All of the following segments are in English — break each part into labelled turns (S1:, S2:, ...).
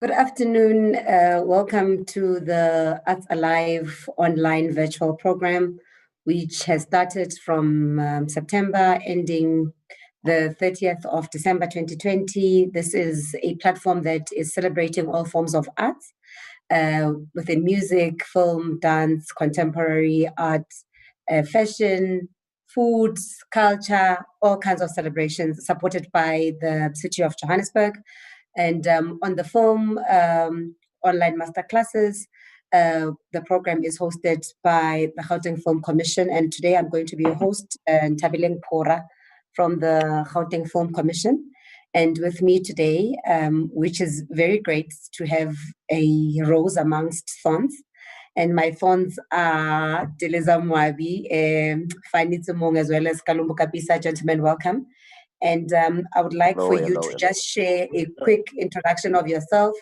S1: Good afternoon. Welcome to the Arts Alive online virtual program, which has started from September, ending the 30th of December 2020. This is a platform that is celebrating all forms of arts within music, film, dance, contemporary art, fashion, foods, culture, all kinds of celebrations supported by the City of Johannesburg. And on the film online masterclasses, the program is hosted by the Gauteng Film Commission. And today I'm going to be your host, Ntabileng Pora from the Gauteng Film Commission. And with me today, which is very great to have a rose amongst thorns. And my thorns are Deleza Mwabi, Fani Tsumong, as well as Kalumbu Kapisa. Gentlemen, welcome. And I would like for you to just share a quick introduction of yourself.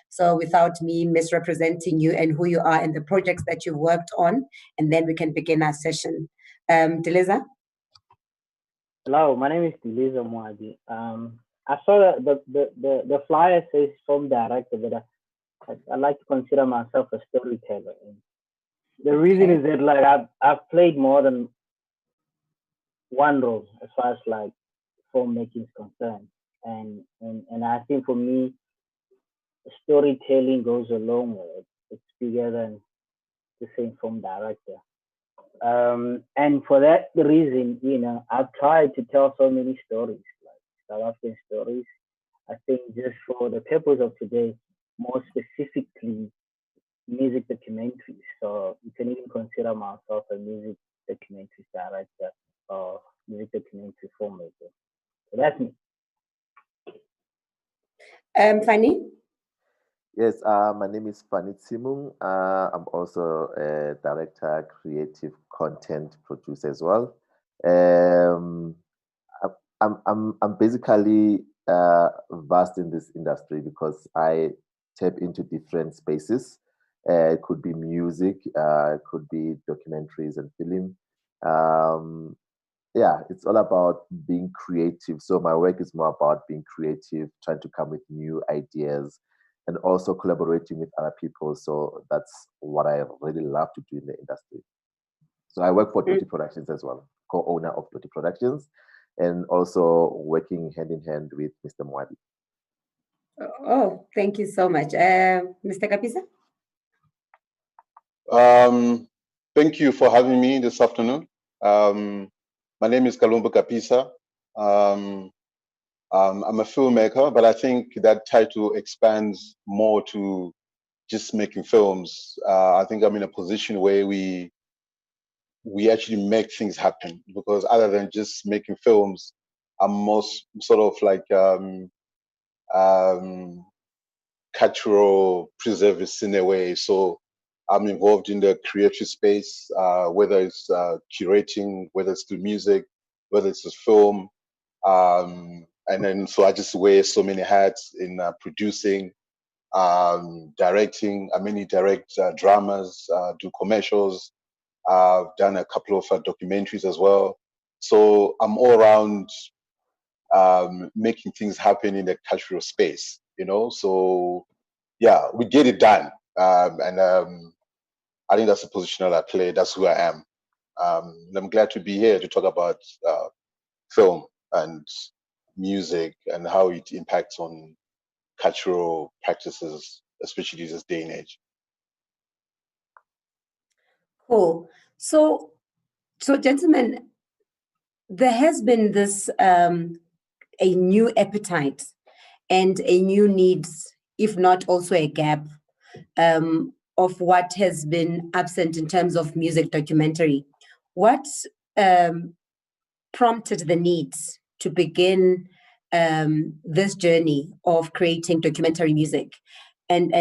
S1: So without me misrepresenting you and who you are and the projects that you've worked on, and then we can begin our session. Deleza?
S2: Hello, my name is Deleza Mwabi. I saw the flyer says film director, but I like to consider myself a storyteller. And the reason is that like I've played more than one role as far as like filmmaking is concerned, and I think for me, storytelling goes a long way. It's bigger than the same film director. And for that reason, I've tried to tell so many stories, like South African stories. I think just for the purpose of today, more specifically, music documentaries. So you can even consider myself a music documentary director or music documentary filmmaker. So that's me.
S1: Fanny?
S3: Yes, my name is Fani Tsimung. I'm also a director, creative content producer as well. I'm basically vast in this industry because I tap into different spaces. It could be music, it could be documentaries and film. Yeah, it's all about being creative. So my work is more about being creative, trying to come with new ideas, and also collaborating with other people. So that's what I really love to do in the industry. So I work for Doti Productions as well, co-owner of Doti Productions, and also working hand in hand with Mr. Mwabi.
S1: Oh, thank you so much. Mr. Kapisa?
S4: Thank you for having me this afternoon. My name is Kalumbu Kapisa. I'm a filmmaker, but I think that title expands more to just making films. I think I'm in a position where we actually make things happen, because other than just making films, I'm most sort of like cultural preservist in a way. So I'm involved in the creative space, whether it's curating, whether it's through music, whether it's a film. And then, so I just wear so many hats in producing, directing. I mainly direct dramas, do commercials. I've done a couple of documentaries as well. So I'm all around making things happen in the cultural space, So yeah, we get it done. And I think that's the position that I play. That's who I am. And I'm glad to be here to talk about film and music and how it impacts on cultural practices, especially this day and age.
S1: Cool. So gentlemen, there has been this a new appetite and a new need, if not also a gap, of what has been absent in terms of music documentary. What prompted the need to begin this journey of creating documentary music, and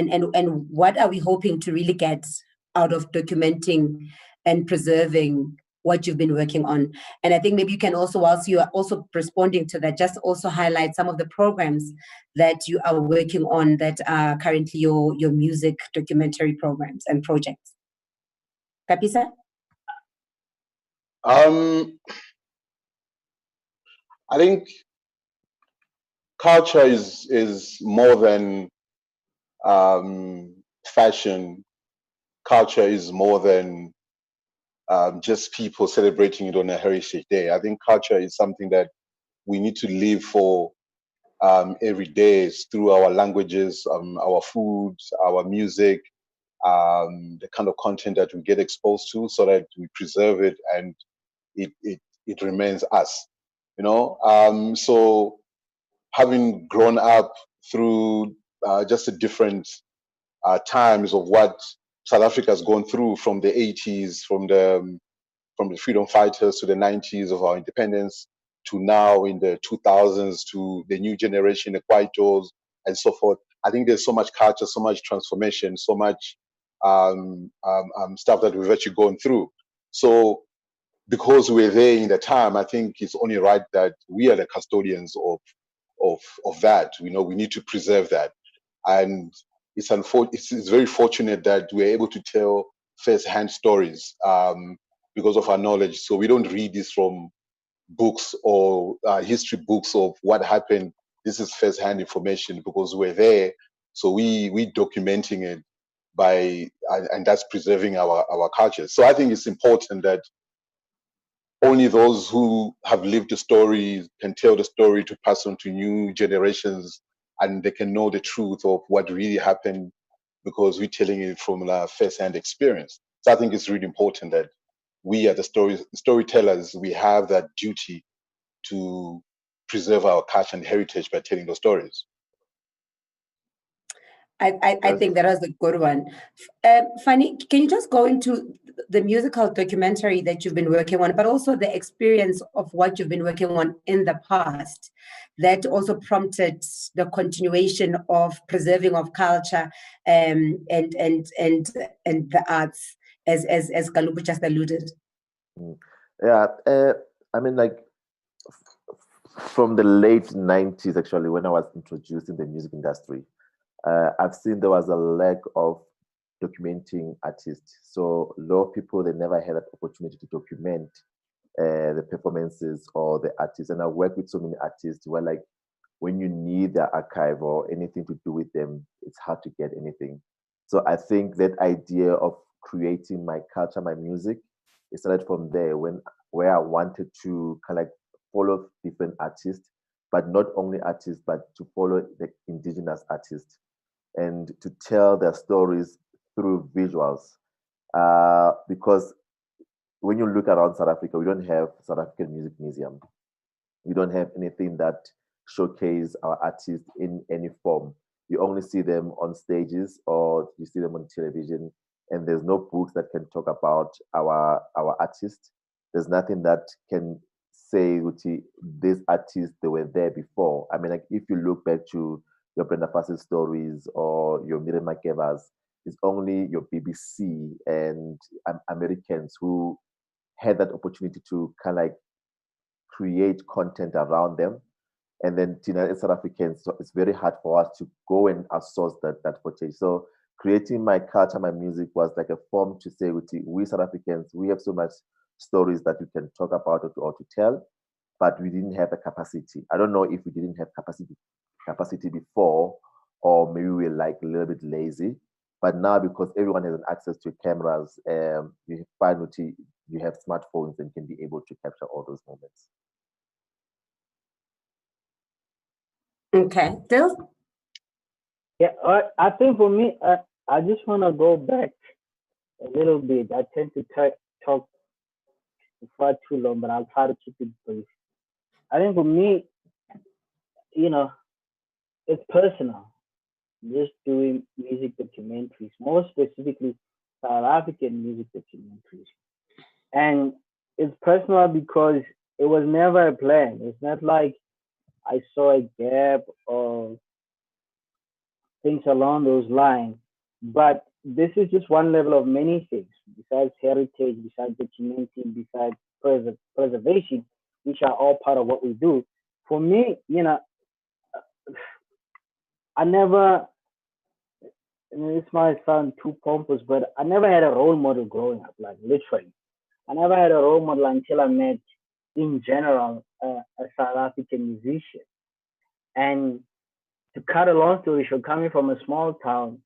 S1: what are we hoping to really get out of documenting and preserving what you've been working on? And I think maybe you can also, whilst you are also responding to that, just also highlight some of the programs that you are working on that are currently your music documentary programs and projects. Kapisa?
S4: I think culture is more than fashion, culture is more than just people celebrating it on a Heritage Day. I think culture is something that we need to live for every day through our languages, our foods, our music, the kind of content that we get exposed to, so that we preserve it and it remains us. So having grown up through just the different times of what South Africa has gone through, from the 80s, from the freedom fighters to the 90s of our independence, to now in the 2000s, to the new generation, the Kwaitos, and so forth. I think there's so much culture, so much transformation, so much stuff that we've actually gone through. So because we're there in the time, I think it's only right that we are the custodians of that. We need to preserve that. And it's very fortunate that we're able to tell first-hand stories because of our knowledge. So we don't read this from books or history books of what happened. This is first-hand information because we're there. So we documenting it and that's preserving our culture. So I think it's important that only those who have lived the story can tell the story to pass on to new generations, and they can know the truth of what really happened because we're telling it from a first-hand experience. So I think it's really important that we, as the storytellers, we have that duty to preserve our culture and heritage by telling those stories.
S1: I think that was a good one. Fanny, can you just go into the musical documentary that you've been working on, but also the experience of what you've been working on in the past that also prompted the continuation of preserving of culture and the arts, as Kalubu just alluded?
S3: Yeah, I mean, like from the late 90s, actually, when I was introduced in the music industry, I've seen there was a lack of documenting artists. So a lot of people, they never had that opportunity to document the performances or the artists. And I work with so many artists where, like, when you need their archive or anything to do with them, it's hard to get anything. So I think that idea of creating my culture, my music, it started from there where I wanted to kind of like follow different artists, but not only artists, but to follow the indigenous artists and to tell their stories through visuals. Because when you look around South Africa, we don't have South African Music Museum. We don't have anything that showcase our artists in any form. You only see them on stages or you see them on television, and there's no books that can talk about our artists. There's nothing that can say these artists, they were there before. I mean, like, if you look back to your Brenda Fassie stories or your Miriam Makebas, it's only your BBC and Americans who had that opportunity to kind of like create content around them. And then as South Africans, so it's very hard for us to go and outsource that footage. So creating my culture, my music was like a form to say, we South Africans, we have so much stories that we can talk about or to tell, but we didn't have the capacity. I don't know if we didn't have capacity before, or maybe we're like a little bit lazy. But now, because everyone has access to cameras, you find you have smartphones and can be able to capture all those moments.
S1: Okay, Dill?
S2: Yeah, I think for me, I just want to go back a little bit. I tend to talk far too long, but I'll try to keep it brief. I think for me, it's personal. Just doing music documentaries, more specifically South African music documentaries. And it's personal because it was never a plan. It's not like I saw a gap or things along those lines. But this is just one level of many things, besides heritage, besides documenting, besides preservation, which are all part of what we do. For me, I never, this might sound too pompous, but I never had a role model growing up, like literally. I never had a role model until I met, in general, a South African musician. And to cut a long story short, coming from a small town,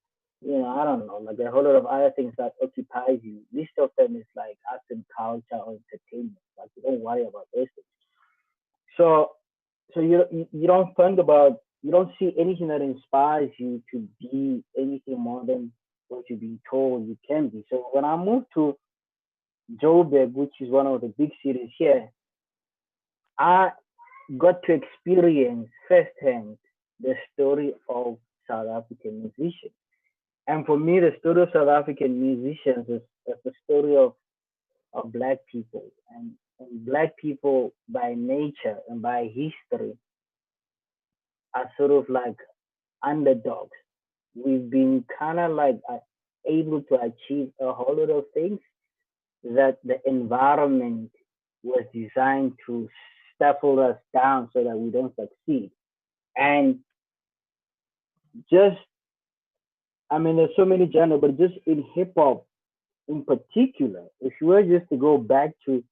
S2: I don't know, like a whole lot of other things that occupies you. Least of them is like arts and culture or entertainment. Like you don't worry about those things. So you don't think about, you don't see anything that inspires you to be anything more than what you've been told you can be. So when I moved to Joburg, which is one of the big cities here, I got to experience firsthand the story of South African musicians. And for me, the story of South African musicians is the story of Black people. And Black people by nature and by history are sort of like underdogs. We've been kind of like able to achieve a whole lot of things that the environment was designed to stifle us down so that we don't succeed. And just, I mean, there's so many genres, but just in hip hop in particular, if you were just to go back to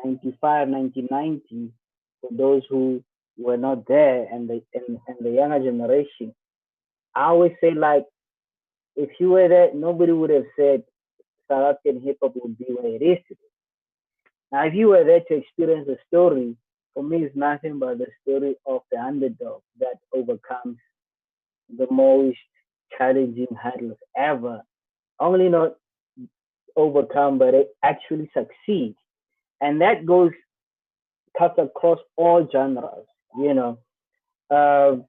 S2: 95, 1990, for those who were not there and the younger generation, I always say, like, if you were there, nobody would have said South African hip hop would be where it is today. Now, if you were there to experience the story, for me, it's nothing but the story of the underdog that overcomes the most challenging hurdles ever. Only not overcome, but it actually succeeds. And that cuts across all genres, The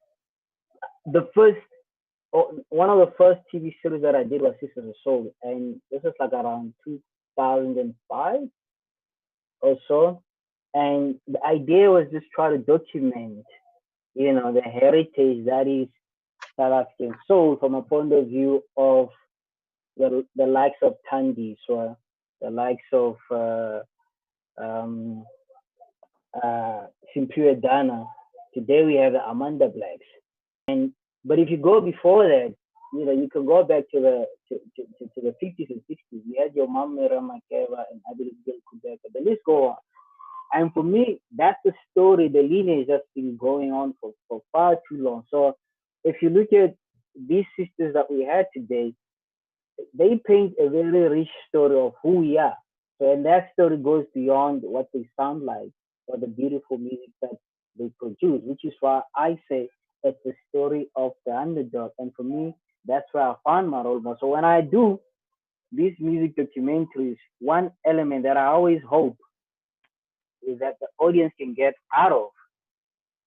S2: first, one of the first TV series that I did was Sisters of Soul, and this is like around 2005 or so. And the idea was just try to document, the heritage that is South African soul from a point of view of the likes of Tandy, so the likes of Simpure Dana. Today we have the Amanda Blacks. But if you go before that, you can go back to the 50s and 60s. You had your Mom Mera Makeva and Abigail Kubeka. The list go on. And for me, that's the story, the lineage that's been going on for far too long. So if you look at these sisters that we had today, they paint a very rich story of who we are. So, and that story goes beyond what they sound like or the beautiful music that they produce, which is why I say it's the story of the underdog. And for me, that's where I found my role model. So when I do these music documentaries, one element that I always hope is that the audience can get out of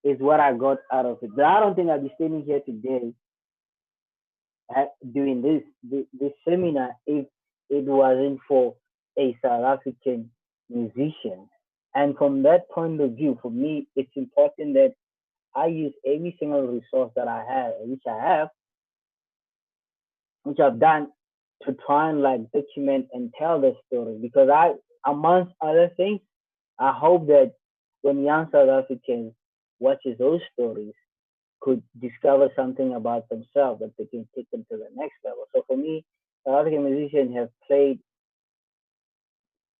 S2: is what I got out of it. But I don't think I'd be standing here today doing this seminar if it wasn't for a South African musician. And from that point of view, for me, it's important that I use every single resource that I have, which I've done to try and like document and tell the story. Because amongst other things, I hope that when young South Africans watches those stories, could discover something about themselves that they can take them to the next level. So for me, South African musicians have played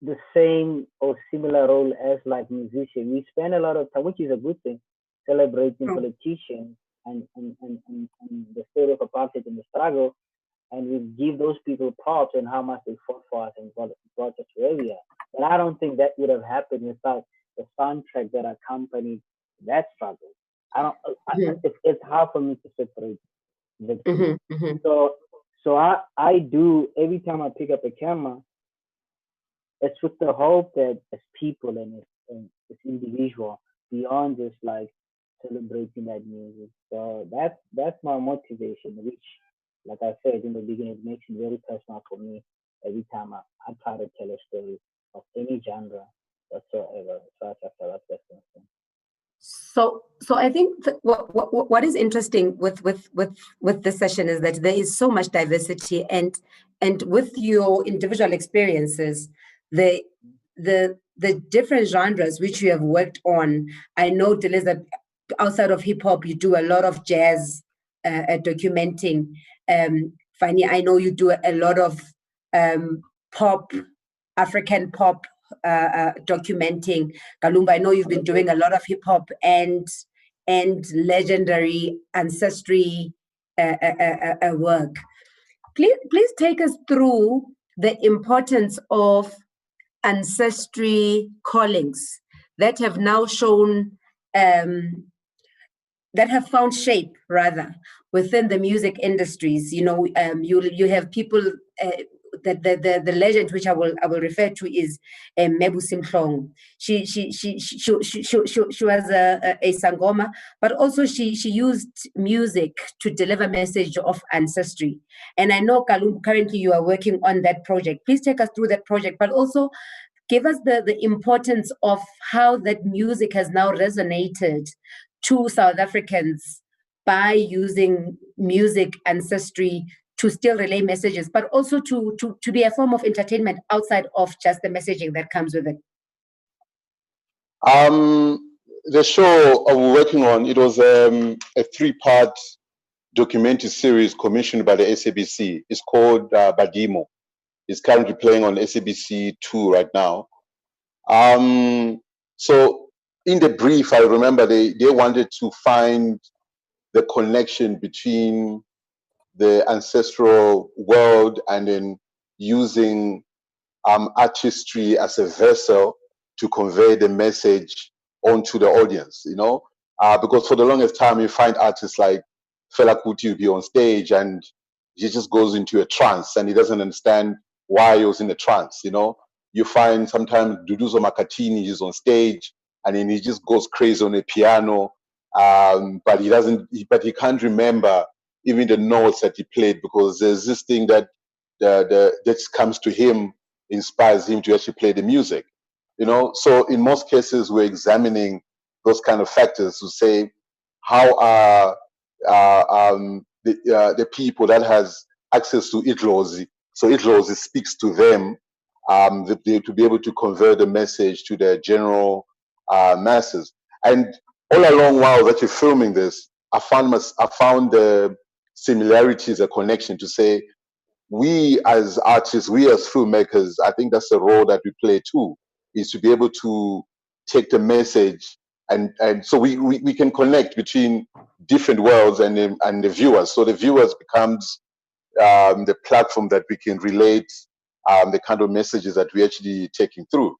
S2: the same or similar role as like musicians. We spend a lot of time, which is a good thing, celebrating politicians and the story of apartheid and the struggle, and we give those people props and how much they fought for us and brought us where we are. But I don't think that would have happened without the soundtrack that accompanied that struggle. It's hard for me to separate the two. So I do, every time I pick up a camera, it's with the hope that as people and as individual, beyond just like celebrating that music. So that's my motivation, which, like I said in the beginning, it makes it very personal for me every time I try to tell a story of any genre whatsoever.
S1: So I think what is interesting with this session is that there is so much diversity, and with your individual experiences, the different genres which you have worked on. I know, Delisa, outside of hip hop, you do a lot of jazz documenting. Fanny, I know you do a lot of pop, African pop documenting. Kalumba, I know you've been doing a lot of hip hop and and legendary ancestry work. Please take us through the importance of ancestry callings that have now shown, that have found shape rather within the music industries. You know, you have people. The legend which I will refer to is Mebu Simhlong. She was a sangoma, but also she used music to deliver message of ancestry. And I know, Kalum, currently you are working on that project. Please take us through that project, but also give us the importance of how that music has now resonated to South Africans by using music ancestry to still relay messages, but also to be a form of entertainment outside of just the messaging that comes with it.
S4: The show I'm working on, it was a 3-part documentary series commissioned by the SABC. It's called Badimo. It's currently playing on SABC 2 right now. So in the brief, I remember they wanted to find the connection between the ancestral world and then using artistry as a vessel to convey the message onto the audience, you know? Because for the longest time, you find artists like Fela Kuti will be on stage and he just goes into a trance and he doesn't understand why he was in a trance, you know? You find sometimes Duduzo Makatini is on stage and then he just goes crazy on the piano, but he can't remember even the notes that he played, because there's this thing that that comes to him, inspires him to actually play the music, you know. So in most cases, we're examining those kind of factors to say how are the people that has access to Idlozi, so Idlozi speaks to them, to be able to convey the message to the general masses. And all along while that you're filming this, I found the similarities, a connection to say, we as artists, we as filmmakers, I think that's the role that we play too, is to be able to take the message and so we can connect between different worlds and the viewers. So the viewers becomes the platform that we can relate the kind of messages that we're actually taking through.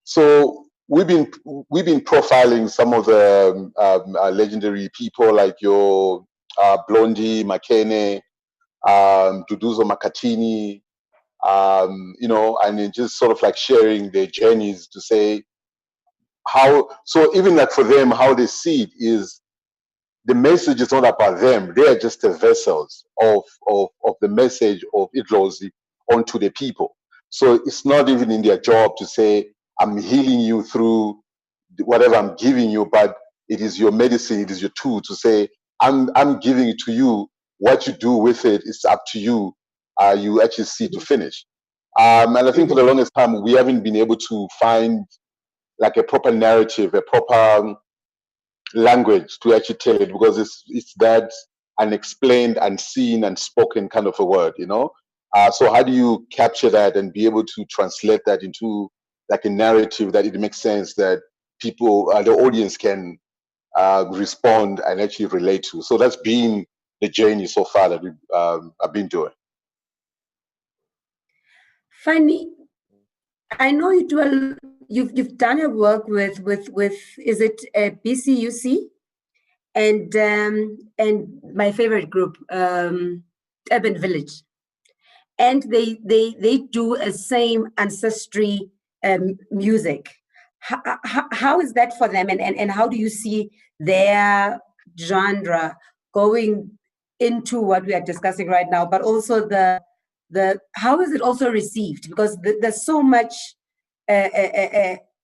S4: So we've been profiling some of the legendary people like your Blondie, Makene, Duduzo Makatini, you know, and then just sort of like sharing their journeys to say how, so even like for them, how they see it is the message is not about them. They are just the vessels of the message of Idlozi onto the people. So it's not even in their job to say, I'm healing you through whatever I'm giving you, but it is your medicine, it is your tool to say, I'm giving it to you. What you do with it is up to you. You actually see to finish. And I think for the longest time, we haven't been able to find like a proper narrative, a proper language to actually tell it, because it's that unexplained, unseen, unspoken kind of a word, you know. So how do you capture that and be able to translate that into like a narrative that it makes sense that people, the audience can respond and actually relate to? So that's been the journey so far that I've been doing.
S1: Fanny, I know you've done a work with is it BCUC and my favorite group, Urban Village, and they do a same ancestry music. How is that for them, and how do you see their genre going into what we are discussing right now, but also the how is it also received, because there's so much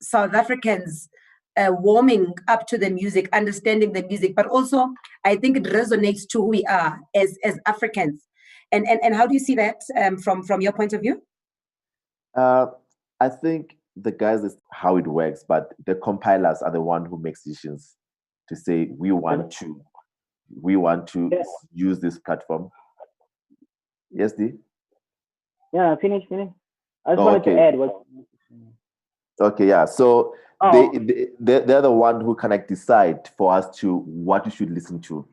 S1: South Africans warming up to the music, understanding the music, but also I think it resonates to who we are as Africans. And how do you see that from your point of view?
S3: I think the guys is how it works, but the compilers are the one who makes decisions to say we want to use this platform. Yes, D?
S2: Yeah, finish. I just wanted to add what.
S3: Okay, yeah. So
S2: Oh,
S3: they're the one who can like decide for us to what you should listen to.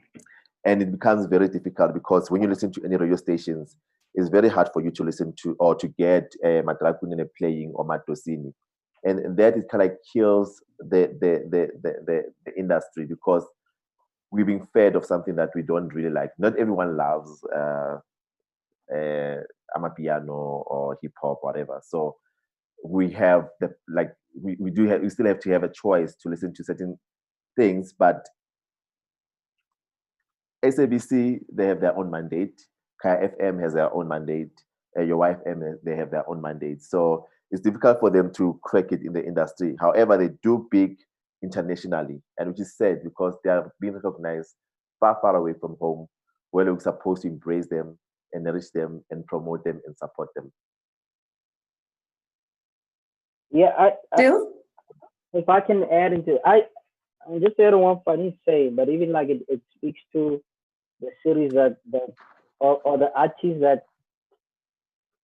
S3: And it becomes very difficult because when you listen to any radio stations, it's very hard for you to listen to or to get Madragunene playing or Matosini. And that it kind of kills the industry because we're being fed of something that we don't really like. Not everyone loves amapiano or hip hop, whatever. So we have we still have to have a choice to listen to certain things, but SABC, they have their own mandate. Kaya FM has their own mandate. Your YFM, they have their own mandate. So it's difficult for them to crack it in the industry. However, they do big internationally, and which is sad because they are being recognized far, far away from home, where we're supposed to embrace them and nourish them and promote them and support them.
S2: yeah.
S1: Still?
S2: If I can add into, I just add one funny say, but even like it speaks to the series or the artists that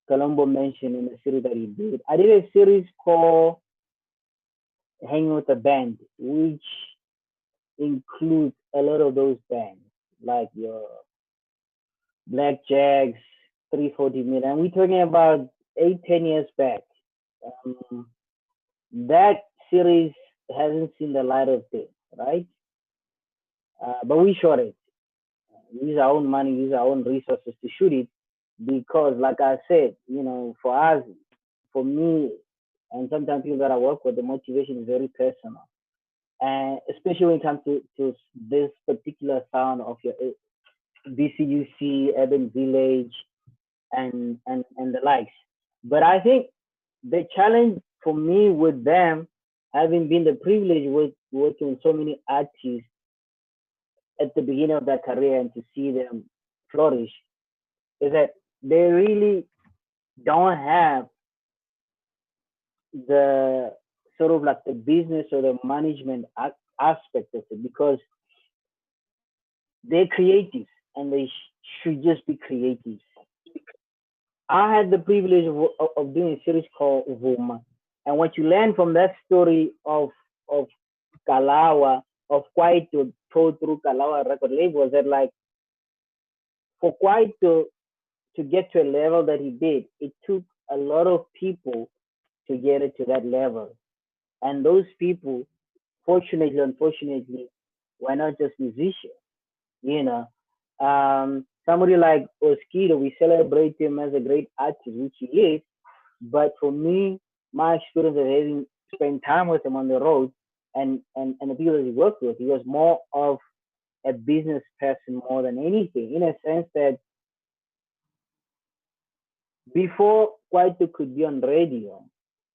S2: Colombo mentioned in the series that he did. I did a series called Hanging with the Band, which includes a lot of those bands, like your Blackjacks, 340 million. And we're talking about 8, 10 years back. Um, that series hasn't seen the light of day, right? But we shot it. We use our own money, use our own resources to shoot it because, like I said, for us, for me, and sometimes people that I work with, the motivation is very personal. And especially when it comes to this particular sound of your BCUC, Urban Village, and the likes. But I think the challenge for me with them, having been the privilege with working with so many artists at the beginning of their career and to see them flourish, is that they really don't have the sort of like the business or the management aspect of it because they're creatives and they should just be creatives. I had the privilege of doing a series called Vuma. And what you learn from that story of Kalawa, of Kwaito told through Kalawa record label was that like for Kwaito to get to a level that he did, it took a lot of people to get it to that level. And those people, fortunately, unfortunately, were not just musicians, you know. Somebody like Oskido, we celebrate him as a great artist, which he is. But for me, my experience of having spent time with him on the road and the people that he worked with, he was more of a business person more than anything, in a sense that before Kwaito could be on radio,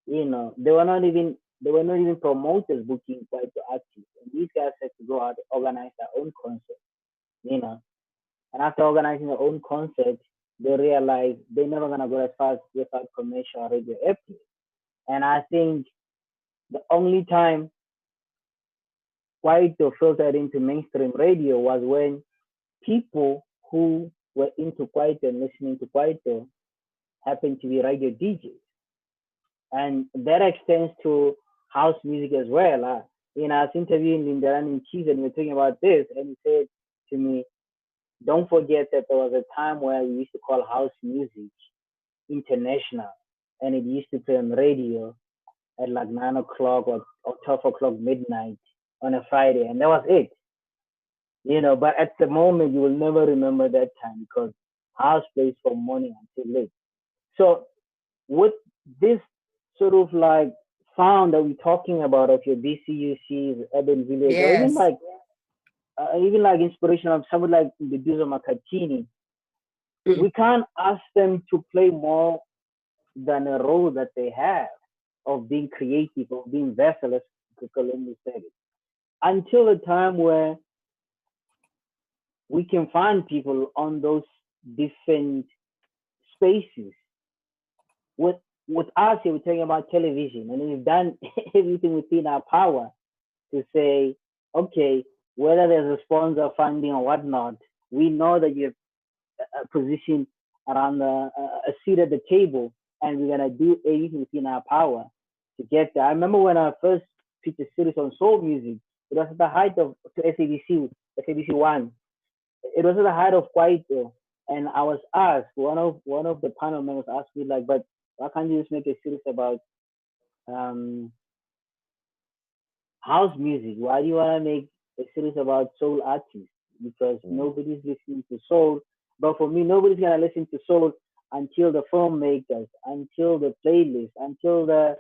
S2: they were not even promoters booking Kwaito artists. And these guys had to go out and organize their own concert, you know. And after organizing their own concert, they realized they're never gonna go as far as without commercial radio airplay. And I think the only time Kwaito filtered into mainstream radio was when people who were into Kwaito and listening to Kwaito happened to be radio DJs. And that extends to house music as well. I was interviewing Lindarani Cheese and we were talking about this, and he said to me, don't forget that there was a time where we used to call house music international, and it used to play on radio at like 9 o'clock or 12 o'clock midnight on a Friday, and that was it. But at the moment, you will never remember that time because house plays from morning until late. So with this sort of like sound that we're talking about of your BCUCs, urban village, or
S1: Yes.
S2: even like inspiration of someone like the Duzo Makatini, we can't ask them to play more than a role that they have of being creative, of being vessel, as Columbus said it. Until the time where we can find people on those different spaces. With us here, we're talking about television, and we've done everything within our power to say, okay, whether there's a sponsor funding or whatnot, we know that you have a position around a seat at the table, and we're gonna do everything within our power to get there. I remember when I first feature series on soul music. It was at the height of to SABC One. It was at the height of Kwaito, and I was asked, one of the panel members asked me like, but why can't you just make a series about um, house music? Why do you want to make a series about soul artists? Because nobody's listening to soul. But for me, nobody's gonna listen to soul until the filmmakers, until the playlists, until the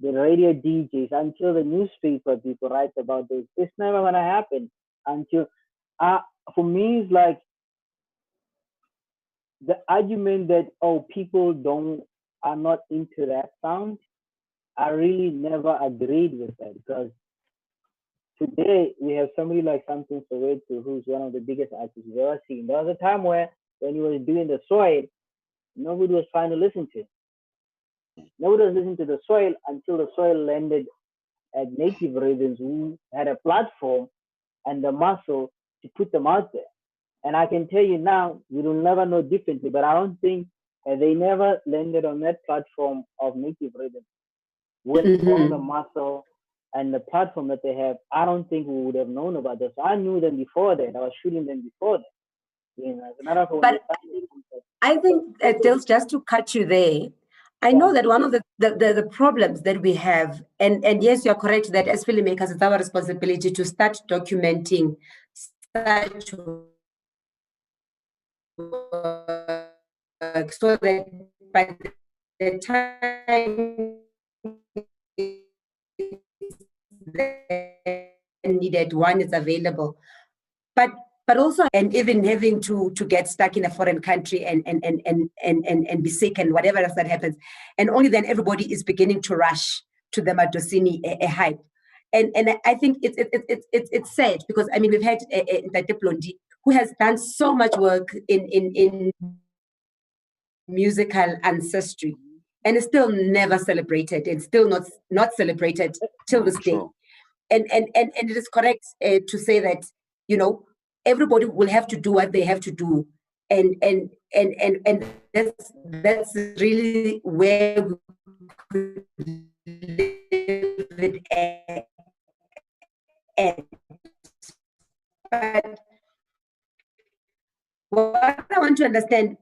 S2: radio DJs, until the newspaper people write about this. It's never gonna happen until. Uh, for me, it's like the argument that people don't are not into that sound. I really never agreed with that because today we have somebody like Samson Soweto, who's one of the biggest artists we've ever seen. There was a time where when he was doing the soil, nobody was trying to listen to him. Nobody was listening to the soil until the soil landed at Native Rhythms, who had a platform and the muscle to put them out there. And I can tell you now, we will never know differently, but I don't think they never landed on that platform of Native Rhythms with all the muscle and the platform that they have. I don't think we would have known about this. I knew them before that. I was shooting them before that. You know, as a matter of fact,
S1: but I think, Dils, just to cut you there, I know that one of the problems that we have, and yes, you're correct that as filmmakers, it's our responsibility to start documenting such work so that by the time needed, one is available. But also, and even having to get stuck in a foreign country and be sick and whatever else that happens, and only then everybody is beginning to rush to the Madosini a hype, and I think it's sad because I mean we've had Ntate Blondi who has done so much work in musical ancestry, and it's still never celebrated. It's still not celebrated till this day. And it is correct to say that, you know, everybody will have to do what they have to do, and that's really where we could live it at. But what I want to understand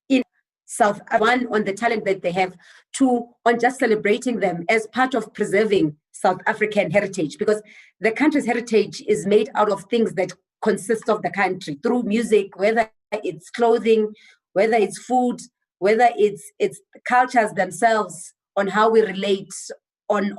S1: in South, one, on the talent that they have, two, on just celebrating them as part of preserving South African heritage, because the country's heritage is made out of things that consist of the country through music, whether it's clothing, whether it's food, whether it's cultures themselves, on how we relate on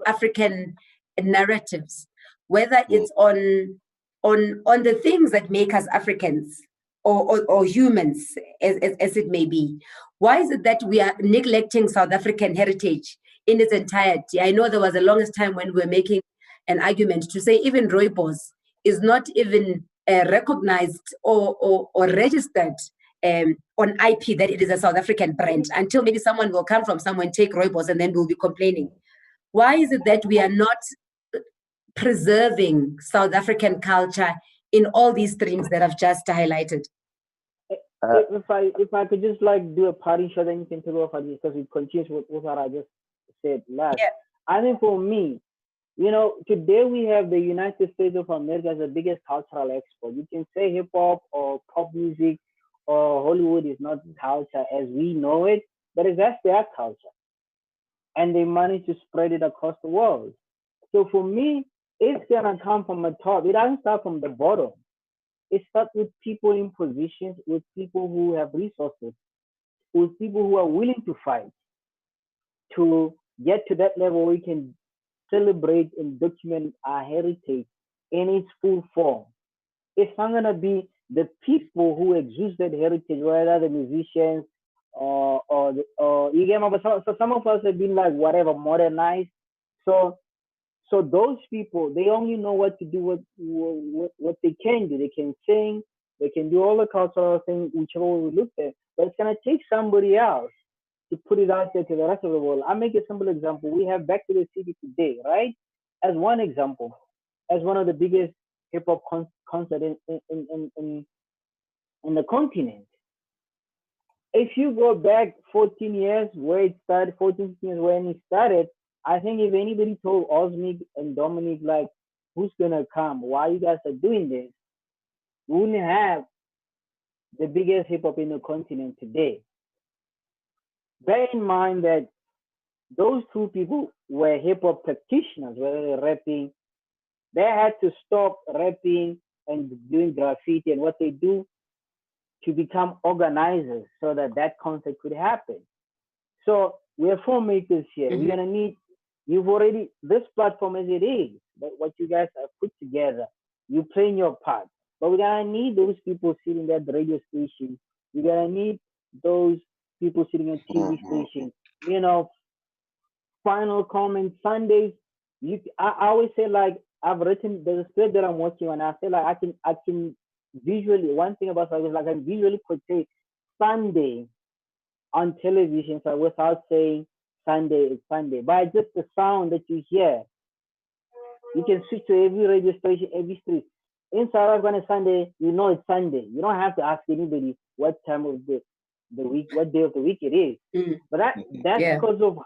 S1: African narratives, whether it's on the things that make us Africans or humans, as it may be. Why is it that we are neglecting South African heritage in its entirety? I know there was the longest time when we were making an argument to say even rooibos is not even recognized or registered on IP that it is a South African brand, until maybe someone will come from somewhere and take rooibos and then we'll be complaining. Why is it that we are not preserving South African culture in all these streams that I've just highlighted?
S2: If I could just like do a party shot, then you can take off because it continues with what I just said last. Yeah. I mean, for me, you know, today we have the United States of America as the biggest cultural export. You can say hip hop or pop music or Hollywood is not culture as we know it, but that's their culture, and they manage to spread it across the world. So for me, it's gonna come from the top. It doesn't start from the bottom. It starts with people in positions, with people who have resources, with people who are willing to fight to get to that level where we can celebrate and document our heritage in its full form. It's not going to be the people who exude that heritage, whether the musicians or you get my, so some of us have been like whatever modernized. So those people, they only know what to do, what they can do. They can sing, they can do all the cultural things, whichever we look at. But it's gonna take somebody else to put it out there to the rest of the world. I'll make a simple example. We have Back to the City today, right? As one example, as one of the biggest hip hop concert in the continent. If you go back 14 years where it started, 14 years when it started, I think if anybody told Osmic and Dominic, like, who's gonna come, why you guys are doing this, we wouldn't have the biggest hip hop in the continent today. Bear in mind that those two people were hip hop practitioners, whether they're rapping. They had to stop rapping and doing graffiti and what they do to become organizers so that that concert could happen. So we're filmmakers here.
S1: Mhm.
S2: We're gonna need, you've already, this platform as it is, what you guys have put together, you playing your part. But we're gonna need those people sitting at the radio station. We're gonna need those people sitting at TV stations. You know, final comment Sundays. I always say, like, I've written, there's a script that I'm working on. I feel like I can visually, one thing about Sunday is like I can visually portray Sunday on television, so without saying Sunday is Sunday, by just the sound that you hear. You can switch to every radio station, every street. In South Africa on a Sunday, you know it's Sunday. You don't have to ask anybody what time of the week, what day of the week it is.
S1: Mm.
S2: But that's
S1: Yeah.
S2: because of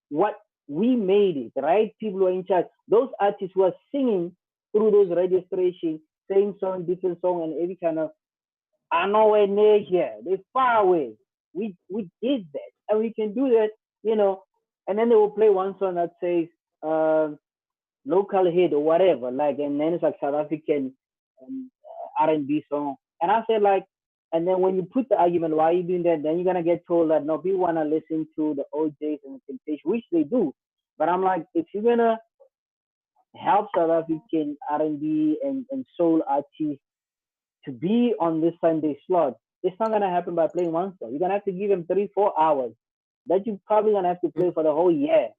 S2: what we made it, right? People who are in charge. Those artists who are singing through those radio stations, same song, different song, and every kind of, are nowhere near here. They're far away. We did that, and we can do that, you know. And then they will play one song that says local hit or whatever, like, and then it's like South African R&B song. And I said, like, and then when you put the argument, why are you doing that? Then you're gonna get told that no, people wanna listen to the OJs and the Temptation, which they do. But I'm like, if you're gonna help South African R&B and soul artists to be on this Sunday slot, it's not gonna happen by playing one song. You're gonna have to give them 3-4 hours that you're probably gonna have to play for the whole year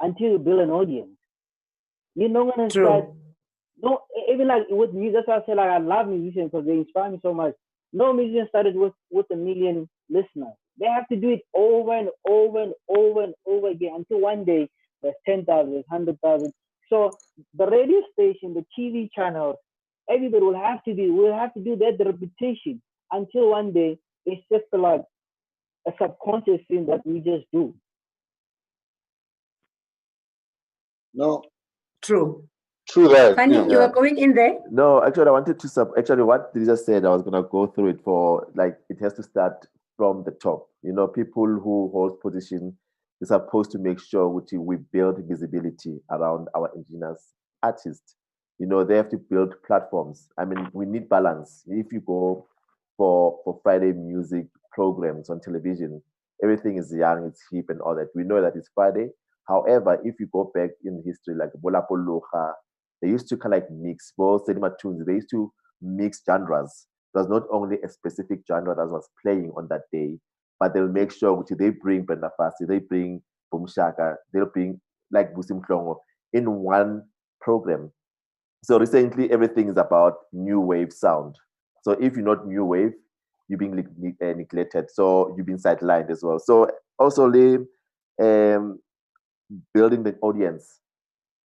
S2: until you build an audience. You're not gonna start.
S1: True.
S2: No, even like with music, that's why I say, like, I love musicians because they inspire me so much. No musician started with a million listeners. They have to do it over and over and over and over again until one day there's 10,000, there's 100,000. So the radio station, the TV channels, everybody will have to do that, the repetition, until one day it's just like a subconscious thing that we just do.
S4: No,
S1: True.
S4: true that.
S1: Funny,
S4: Yeah.
S1: you are going in there.
S3: No, actually, I wanted to actually what Lisa said. I was gonna go through it for, like, it has to start from the top. You know, people who hold position is supposed to make sure we build visibility around our indigenous artists. You know, they have to build platforms. I mean, we need balance. If you go for Friday music programs on television, everything is young, it's hip, and all that. We know that it's Friday. However, if you go back in history, like Bola Poloha, they used to kind of like mix both cinema tunes. They used to mix genres. It was not only a specific genre that was playing on that day, but they'll make sure which they bring Brenda Fassie, they bring Bumshaka, they'll bring like Busim Klongo in one program. So recently, everything is about new wave sound. So if you're not new wave, you're being neglected. So you've been sidelined as well. So also, um, building the audience,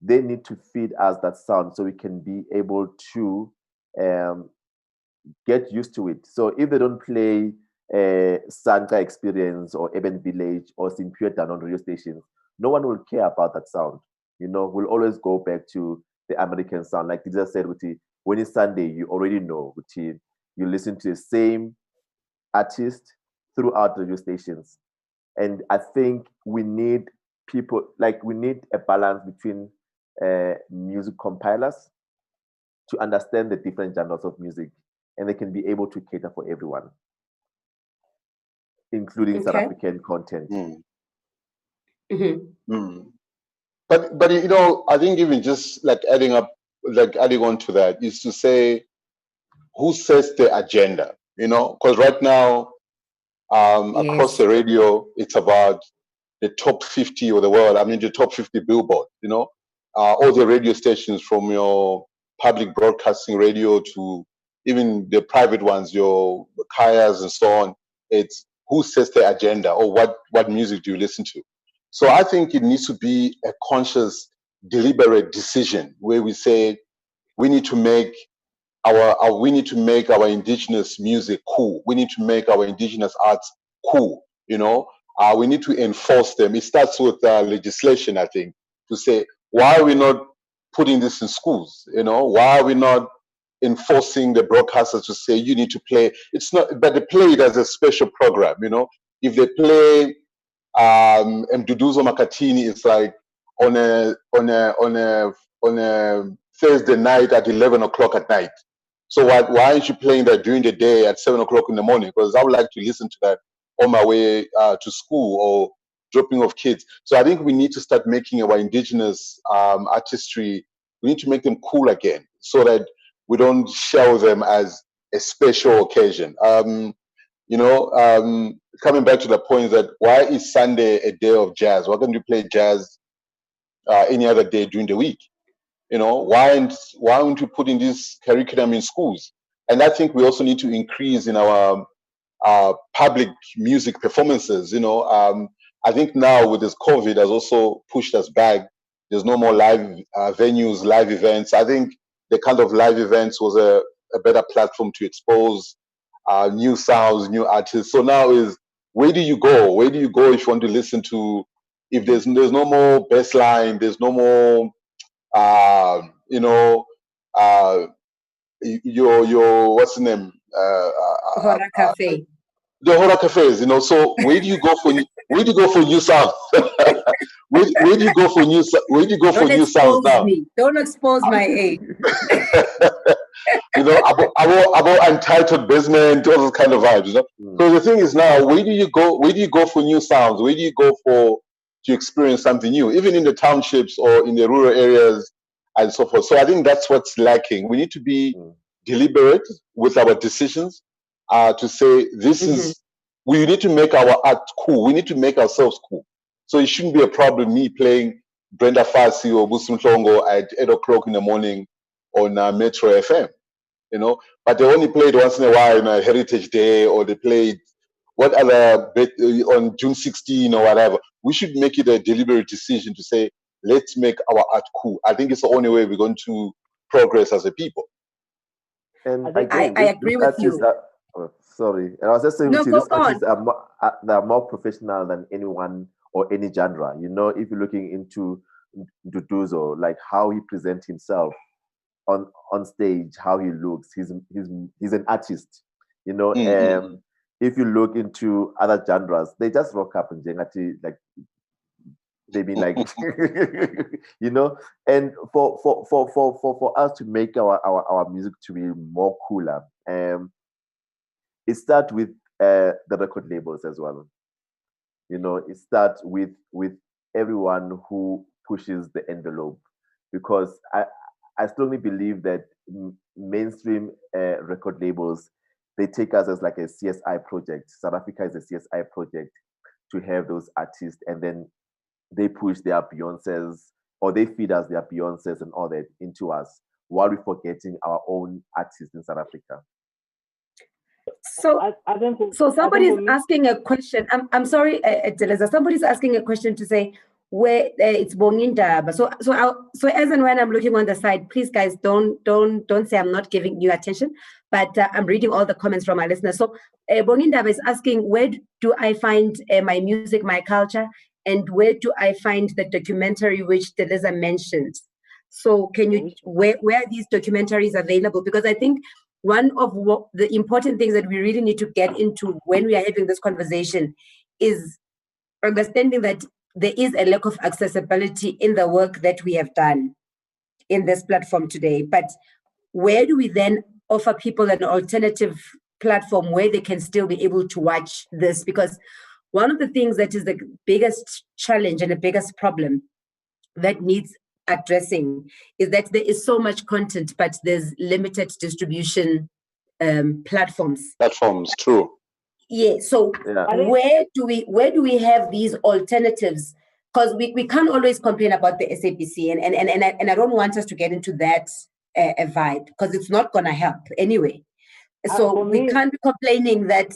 S3: they need to feed us that sound so we can be able to um, get used to it. So if they don't play Sanka Experience or Eben Village or Simpuetan on radio stations, no one will care about that sound. You know, we'll always go back to the American sound. Like Tija said, when it's Sunday, you already know. You listen to the same artist throughout radio stations. And I think we need we need a balance between music compilers to understand the different genres of music, and they can be able to cater for everyone, including South
S1: Okay.
S3: African content.
S4: But you know, I think even just like adding on to that is to say, who sets the agenda? You know, because right now, across
S1: Yes.
S4: the radio, it's about the top 50 of the world. I mean, the top 50 Billboard. You know, all the radio stations, from your public broadcasting radio to even the private ones, your Kayas and so on. It's who sets the agenda, or what music do you listen to? So I think it needs to be a conscious, deliberate decision where we say we need to make we need to make our indigenous music cool. We need to make our indigenous arts cool. You know, we need to enforce them. It starts with legislation, I think, to say, why are we not putting this in schools? Why are we not enforcing the broadcasters to say you need to play? It's not, but they play it as a special program. If they play Mduduzo Makatini, it's like on a Thursday night at 11 o'clock at night. So why aren't you playing that during the day at 7 o'clock in the morning? Because I would like to listen to that on my way to school or dropping off kids. So I think we need to start making our indigenous artistry, we need to make them cool again so that we don't show them as a special occasion. Coming back to the point that why is Sunday a day of jazz? Why can't you play jazz any other day during the week? Why aren't you putting this curriculum in schools? And I think we also need to increase in our public music performances. I think now with this COVID has also pushed us back. There's no more live venues, live events. I think the kind of live events was a better platform to expose new sounds, new artists. So now is, where do you go? Where do you go if you want to listen to, if there's no more bassline, there's no more your what's the name?
S1: Hora Cafe.
S4: The horror cafes, So where do you go for new sounds? where do you go for new sounds now?
S1: Don't expose my age.
S4: About untitled basement, all those kind of vibes. So the thing is now, where do you go for new sounds? Where do you go to experience something new, even in the townships or in the rural areas and so forth? So I think that's what's lacking. We need to be deliberate with our decisions to say this is, we need to make our art cool. We need to make ourselves cool. So it shouldn't be a problem me playing Brenda Fassie or Busum Tongo at 8 o'clock in the morning on Metro FM, but they only played once in a while on a Heritage Day, or they played what other on June 16 or whatever. We should make it a deliberate decision to say, let's make our art cool. I think it's the only way we're going to progress as a people.
S3: And
S1: I agree with you.
S3: Sorry, and I was just saying,
S1: no,
S3: these artists are more professional than anyone or any genre. If you're looking into Duduzo, like how he presents himself on stage, how he looks, he's an artist. If you look into other genres, they just rock up and like they mean like and for us to make our music to be more cooler, it starts with the record labels as well. It starts with everyone who pushes the envelope, because I strongly believe that mainstream record labels, they take us as like a CSI project. South Africa is a CSI project to have those artists, and then they push their Beyoncés, or they feed us their Beyoncés and all that into us, while we're forgetting our own artists in South Africa.
S1: So somebody's asking a question. I'm sorry, Deleza. Somebody's asking a question to say where it's Bongindaba. So as and when I'm looking on the side, please guys don't say I'm not giving you attention, but I'm reading all the comments from our listeners. So Bongindaba is asking, where do I find my music, my culture, and where do I find the documentary which Deleza mentioned? So can you where are these documentaries available? Because I think one of the important things that we really need to get into when we are having this conversation is understanding that there is a lack of accessibility in the work that we have done in this platform today. But where do we then offer people an alternative platform where they can still be able to watch this? Because one of the things that is the biggest challenge and the biggest problem that needs addressing is that there is so much content, but there's limited distribution platforms.
S4: True.
S1: Yeah. So where do we have these alternatives? Because we can't always complain about the SABC, and I don't want us to get into that vibe, because it's not going to help anyway. So we can't be complaining that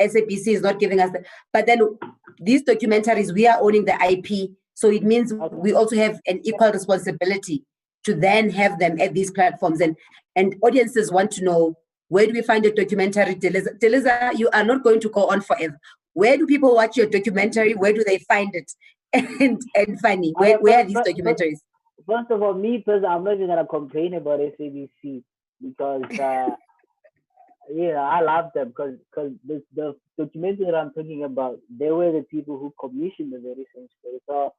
S1: SABC is not giving us but then these documentaries, we are owning the IP. So it means we also have an equal responsibility to then have them at these platforms. And audiences want to know, where do we find a documentary? Deleza, you are not going to go on forever. where do people watch your documentary? Where do they find it? And Fanny, where are these documentaries?
S2: First of all, me personally, I'm not even gonna complain about SABC because I love them because the documentary that I'm talking about, they were the people who commissioned the very same story. So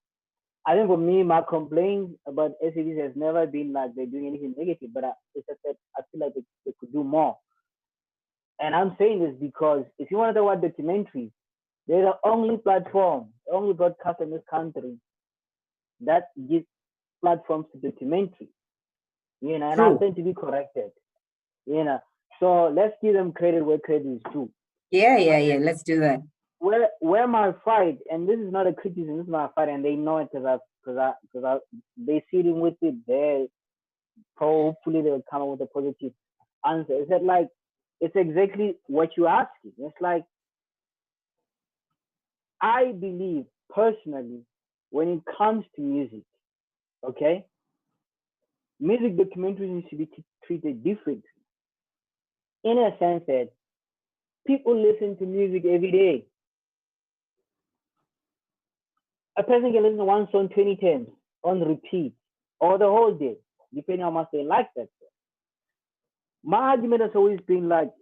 S2: I think for me, my complaint about SABC has never been like they're doing anything negative, but it's just that I feel like they could do more. And I'm saying this because if you want to talk about documentaries, they're the only platform, the only broadcast in this country that gives platforms to documentaries. And I tend to be corrected. So let's give them credit where credit is due.
S1: Yeah. Let's do that.
S2: Where my fight, and this is not a criticism, this is my fight, and they know it because they sitting with it there. Hopefully they will come up with a positive answer. Is that like it's exactly what you're asking? It's like I believe personally when it comes to music, okay, music documentaries need to be treated differently. In a sense that people listen to music every day. A person can listen to one song 20 times on repeat or the whole day, depending on how much they like that song. My argument has always been like,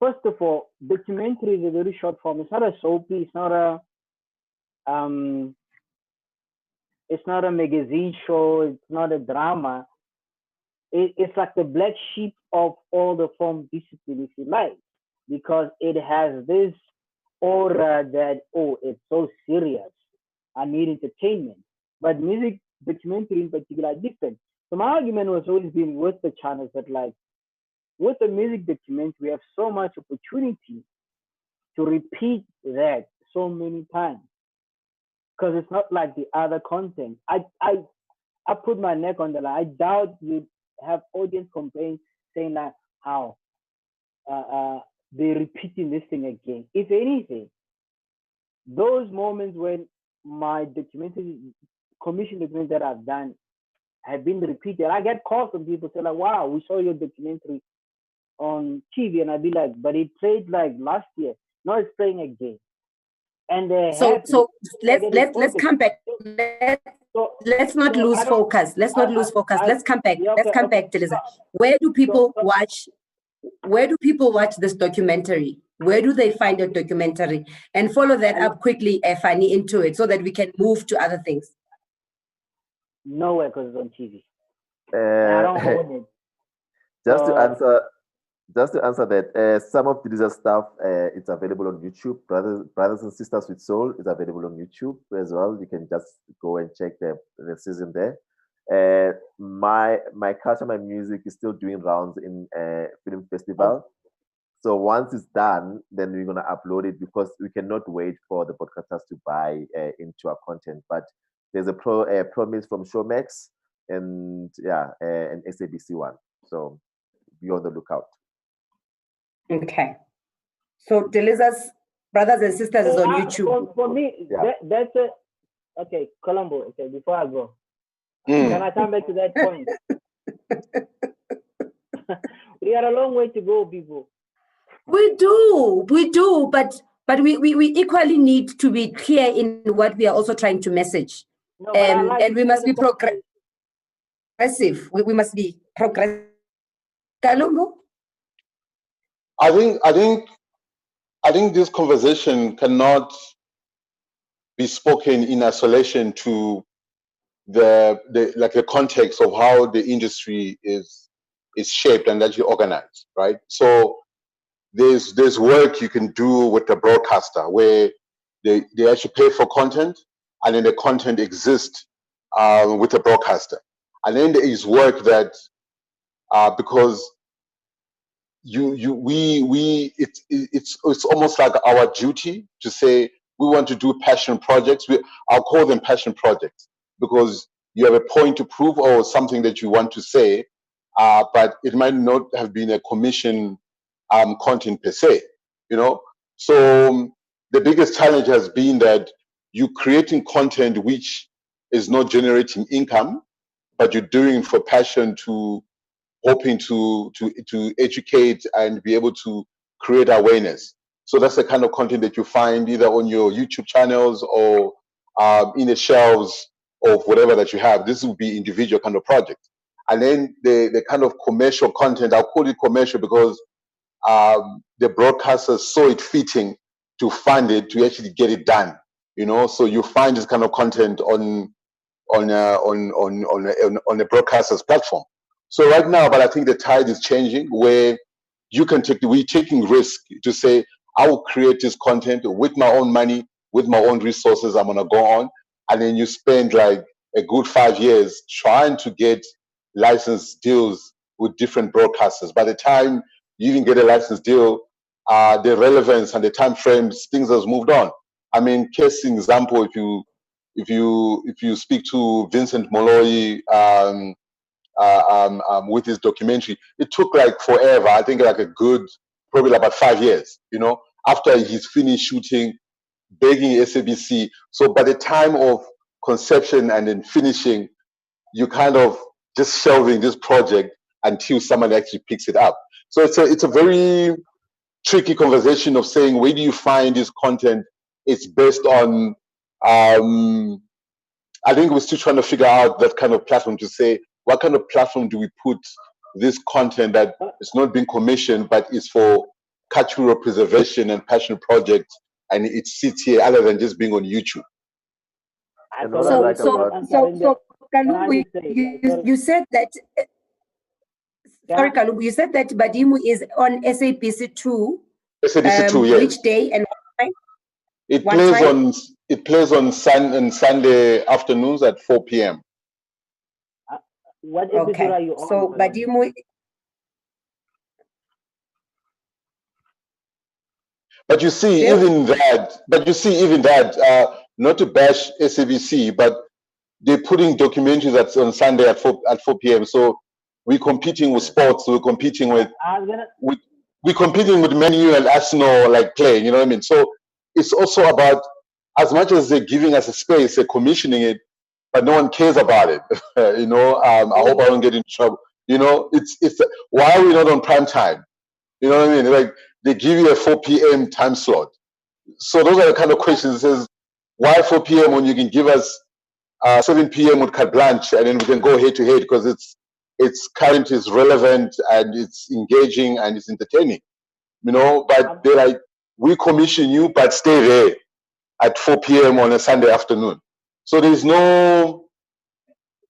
S2: first of all, documentary is a very short form. It's not a soapy. It's not a magazine show. It's not a drama. It's like the black sheep of all the form discipline, if you like, because it has this aura that, it's so serious. I need entertainment. But music documentary in particular are different. So my argument was always been with the channels that like, with the music documentary, we have so much opportunity to repeat that so many times. Because it's not like the other content. I put my neck on the line. I doubt you have audience complaints saying like how they're repeating this thing again. If anything, those moments when my documentary, commission documentaries that I've done have been repeated, I get calls from people say like, wow, we saw your documentary on TV, and I'd be like, but it played like last year. Now it's playing again. And
S1: so let's come back. Let's not lose focus. Let's come back. Let's come back, Delisa. Where do people watch this documentary? Where do they find a documentary? And follow that up quickly, Fanny, into it so that we can move to other things.
S2: Nowhere, because it's on TV. I don't own it.
S3: Just to answer that, some of Delisa's stuff, it's available on YouTube. Brothers and Sisters with Soul is available on YouTube as well. You can just go and check the season there. My culture, my music is still doing rounds in film festival. So once it's done, then we're gonna upload it because we cannot wait for the podcasters to buy into our content. But there's a promise from Showmax and an SABC one. So be on the lookout.
S1: Okay. So Delisa's Brothers and Sisters is on YouTube.
S2: For me, that's a okay, Colombo. Okay, before I go, can I come back to that point? We got a long way to go, people.
S1: We do, but we equally need to be clear in what we are also trying to message. No, and we must be progressive. We must be progressive. Kalumbu?
S4: I think this conversation cannot be spoken in isolation to the context of how the industry is shaped and actually organized, right? So there's work you can do with the broadcaster where they actually pay for content, and then the content exists with the broadcaster, and then there is work that because it's almost like our duty to say we want to do passion projects. I'll call them passion projects because you have a point to prove or something that you want to say, but it might not have been a commission content per se, So the biggest challenge has been that you're creating content which is not generating income, but you're doing it for passion, hoping to educate and be able to create awareness. So that's the kind of content that you find either on your YouTube channels or in the shelves of whatever that you have. This would be individual kind of project. And then the kind of commercial content, I'll call it commercial because the broadcasters saw it fitting to fund it, to actually get it done. So you find this kind of content on the broadcaster's platform. So right now, but I think the tide is changing where we're taking risk to say, I will create this content with my own money, with my own resources. I'm going to go on. And then you spend like a good 5 years trying to get license deals with different broadcasters. By the time you even get a license deal, the relevance and the time frames, things has moved on. I mean, case in example, if you speak to Vincent Molloy with his documentary, it took like forever. I think like a good, probably about 5 years, after he's finished shooting, begging SABC. So by the time of conception and then finishing, you kind of just shelving this project until someone actually picks it up. So it's a very tricky conversation of saying, where do you find this content? It's based on, I think we're still trying to figure out that kind of platform to say, what kind of platform do we put this content that is not being commissioned, but is for cultural preservation and passion projects, and it sits here other than just being on YouTube?
S3: And what I like about
S1: So Kalungu, you said that. Sorry, Kalungu, you said that Badimu is on SABC2.
S4: SABC2, yes.
S1: Which day and what time?
S4: It plays on Sunday afternoons at 4 p.m.
S2: What episode are you on?
S1: So Badimu.
S4: But you see, even that, not to bash SABC, but they're putting documentaries that's on Sunday at 4 p.m. So we're competing with sports. We're competing with Man U and Arsenal, like playing. You know what I mean? So it's also about, as much as they're giving us a space, they're commissioning it, but no one cares about it. I hope I don't get in trouble. It's why are we not on prime time? You know what I mean? Like, they give you a 4 p.m. time slot. So those are the kind of questions. It says, why 4 p.m. when you can give us 7 p.m. with carte blanche, and then we can go head to head because it's current, it's relevant, and it's engaging and it's entertaining. But they're like, we commission you, but stay there at 4 p.m. on a Sunday afternoon. So there's no,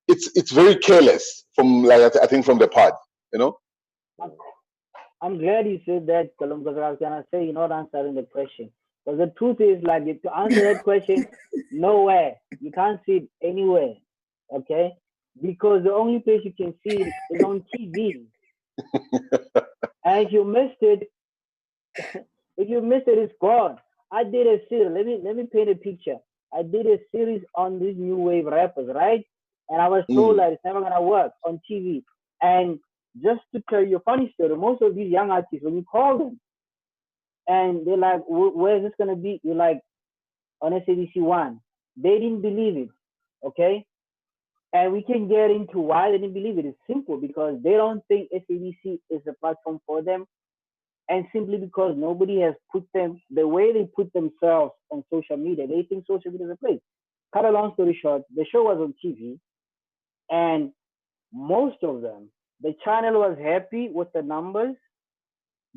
S4: it's very careless from, like, I think from the part,
S2: I'm glad you said that, Kalum, because I was gonna say you're not answering the question. Because the truth is, like, to answer that question, nowhere. You can't see it anywhere. Okay? Because the only place you can see it is on TV. And if you missed it, it's gone. I did a series. Let me paint a picture. I did a series on these new wave rappers, right? And I was told that it's never gonna work on TV. And just to tell you a funny story, most of these young artists, when you call them and they're like, where's this going to be? You're like, on SABC1. They didn't believe it, okay? And we can get into why they didn't believe it. It's simple, because they don't think SABC is the platform for them. And simply because nobody has put them, the way they put themselves on social media, they think social media is a place. Cut a long story short, the show was on TV, and most of them, the channel was happy with the numbers,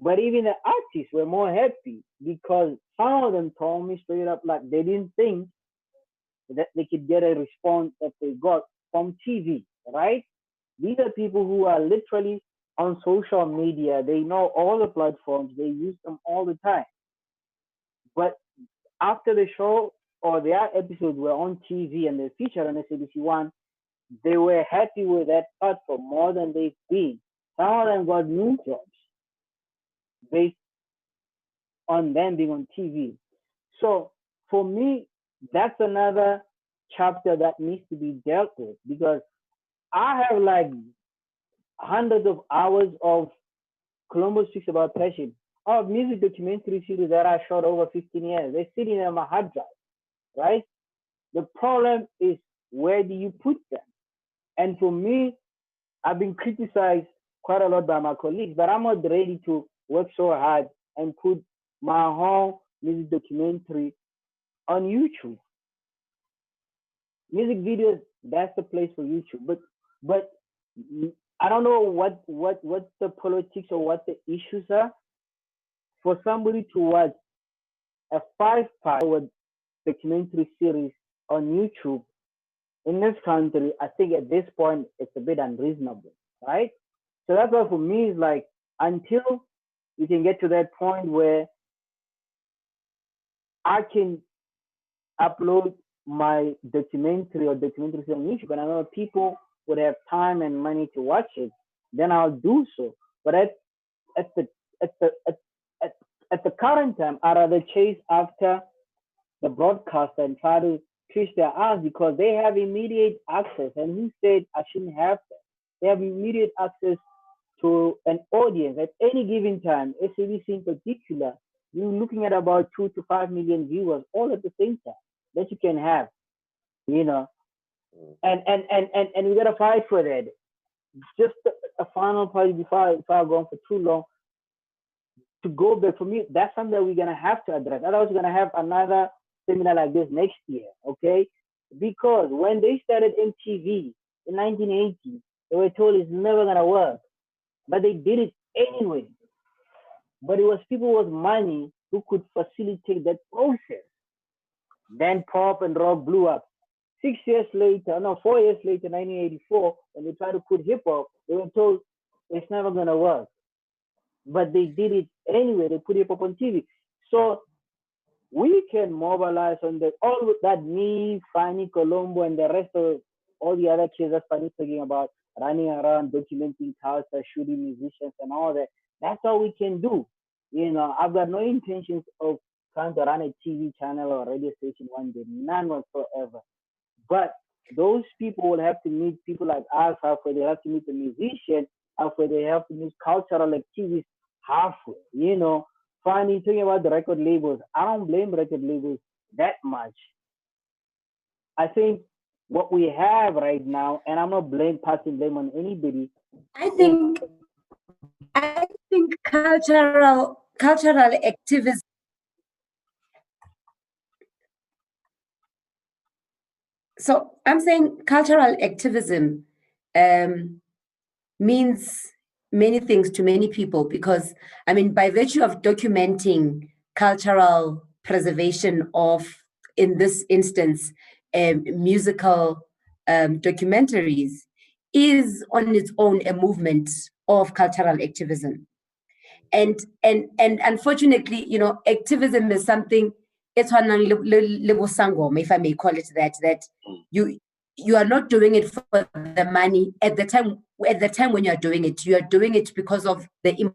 S2: but even the artists were more happy because some of them told me straight up, like, they didn't think that they could get a response that they got from TV, right? These are people who are literally on social media. They know all the platforms. They use them all the time. But after the show or their episodes were on TV and they featured on SABC1, they were happy with that platform more than they've been. Some of them got new jobs based on them being on TV. So for me, that's another chapter that needs to be dealt with, because I have like hundreds of hours of Colombo Speaks About Passion, of music documentary series that I shot over 15 years. They're sitting on my hard drive, right? The problem is, where do you put them? And for me, I've been criticized quite a lot by my colleagues, but I'm not ready to work so hard and put my whole music documentary on YouTube. Music videos, that's the place for YouTube. But I don't know what the politics or what the issues are for somebody to watch a 5 part documentary series on YouTube in this country. I think at this point it's a bit unreasonable, right? So that's why for me it's like until we can get to that point where I can upload my documentary or documentaries on YouTube, and I know people would have time and money to watch it, then I'll do so. But at the at the at, at the current time, I rather chase after the broadcaster and try to twist their arms because they have immediate access. And who said I shouldn't have that? They have immediate access to an audience at any given time. SABC in particular, you're looking at about 2 to 5 million viewers all at the same time that you can have, you know. And we gotta fight for that. Just a final part before I go on for too long. To go back for me, that's something that we're gonna have to address. Otherwise, we're gonna have another seminar like this next year, okay? Because when they started MTV in 1980, they were told it's never gonna work, but they did it anyway. But it was people with money who could facilitate that process. Then pop and rock blew up. 6 years later, no, 4 years later, 1984, when they tried to put hip hop, they were told it's never gonna work. But they did it anyway. They put hip hop on TV. So we can mobilize on the all that me, Fanny Colombo, and the rest of all the other kids that Fanny's talking about, running around, documenting culture, shooting musicians, and all that. That's all we can do. You know, I've got no intentions of trying to run a TV channel or radio station one day, none whatsoever. But those people will have to meet people like us halfway. They have to meet the musician halfway. They have to meet cultural activists halfway. You know, finally talking about the record labels, I don't blame record labels that much. I think what we have right now, and I'm not passing blame on anybody.
S1: I think cultural activism. So I'm saying cultural activism means many things to many people because, I mean, by virtue of documenting cultural preservation of, in this instance, musical documentaries, is on its own a movement of cultural activism. And unfortunately, you know, activism is something, it's one if I may call it that, that you are not doing it for the money at the time when you are doing it because of the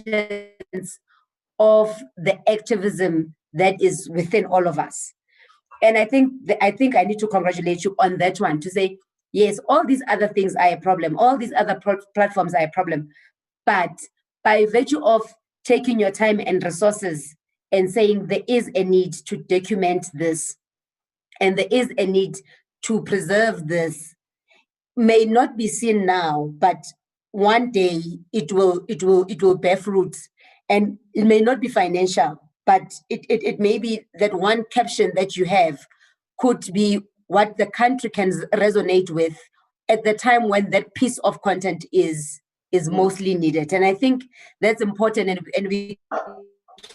S1: importance of the activism that is within all of us. And I think I need to congratulate you on that one, to say, yes, all these other things are a problem, all these other platforms are a problem, but by virtue of taking your time and resources and saying there is a need to document this and there is a need to preserve this, may not be seen now, but one day it will bear fruit. And it may not be financial, but it may be that one caption that you have could be what the country can resonate with at the time when that piece of content is mostly needed. And I think that's important, and we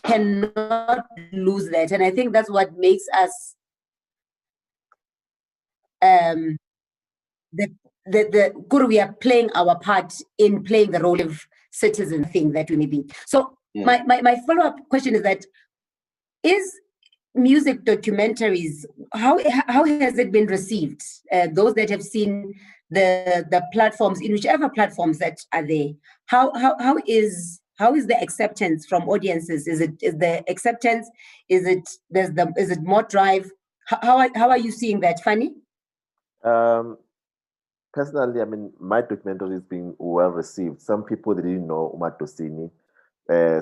S1: cannot lose that. And I think that's what makes us the good, we are playing our part in playing the role of citizen thing that we may be. So my follow-up question is that, is music documentaries, how has it been received? Those that have seen the platforms, in whichever platforms that are there, how is the acceptance from audiences? Is the acceptance? Is it more drive? How are you seeing that, Fanny?
S3: Personally, I mean, my documentary is being well received. Some people, they didn't know Uma Tosini.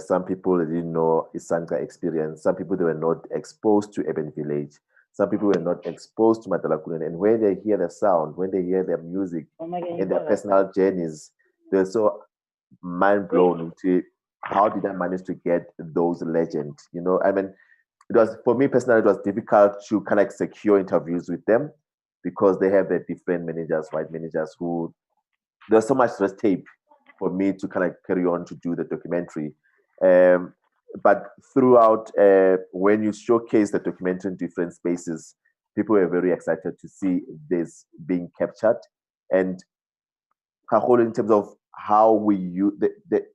S3: Some people, they didn't know Isanka experience. Some people, they were not exposed to Urban Village. Some people were not exposed to Matalakunen. And when they hear the sound, when they hear their music and their personal journeys, they're so mind blown. how did I manage to get those legends? You know, I mean, it was, for me personally, it was difficult to kind of like secure interviews with them because they have their different managers, white managers, who there's so much red tape for me to kind of carry on to do the documentary. But throughout, when you showcase the documentary in different spaces, people were very excited to see this being captured. And in terms of how we use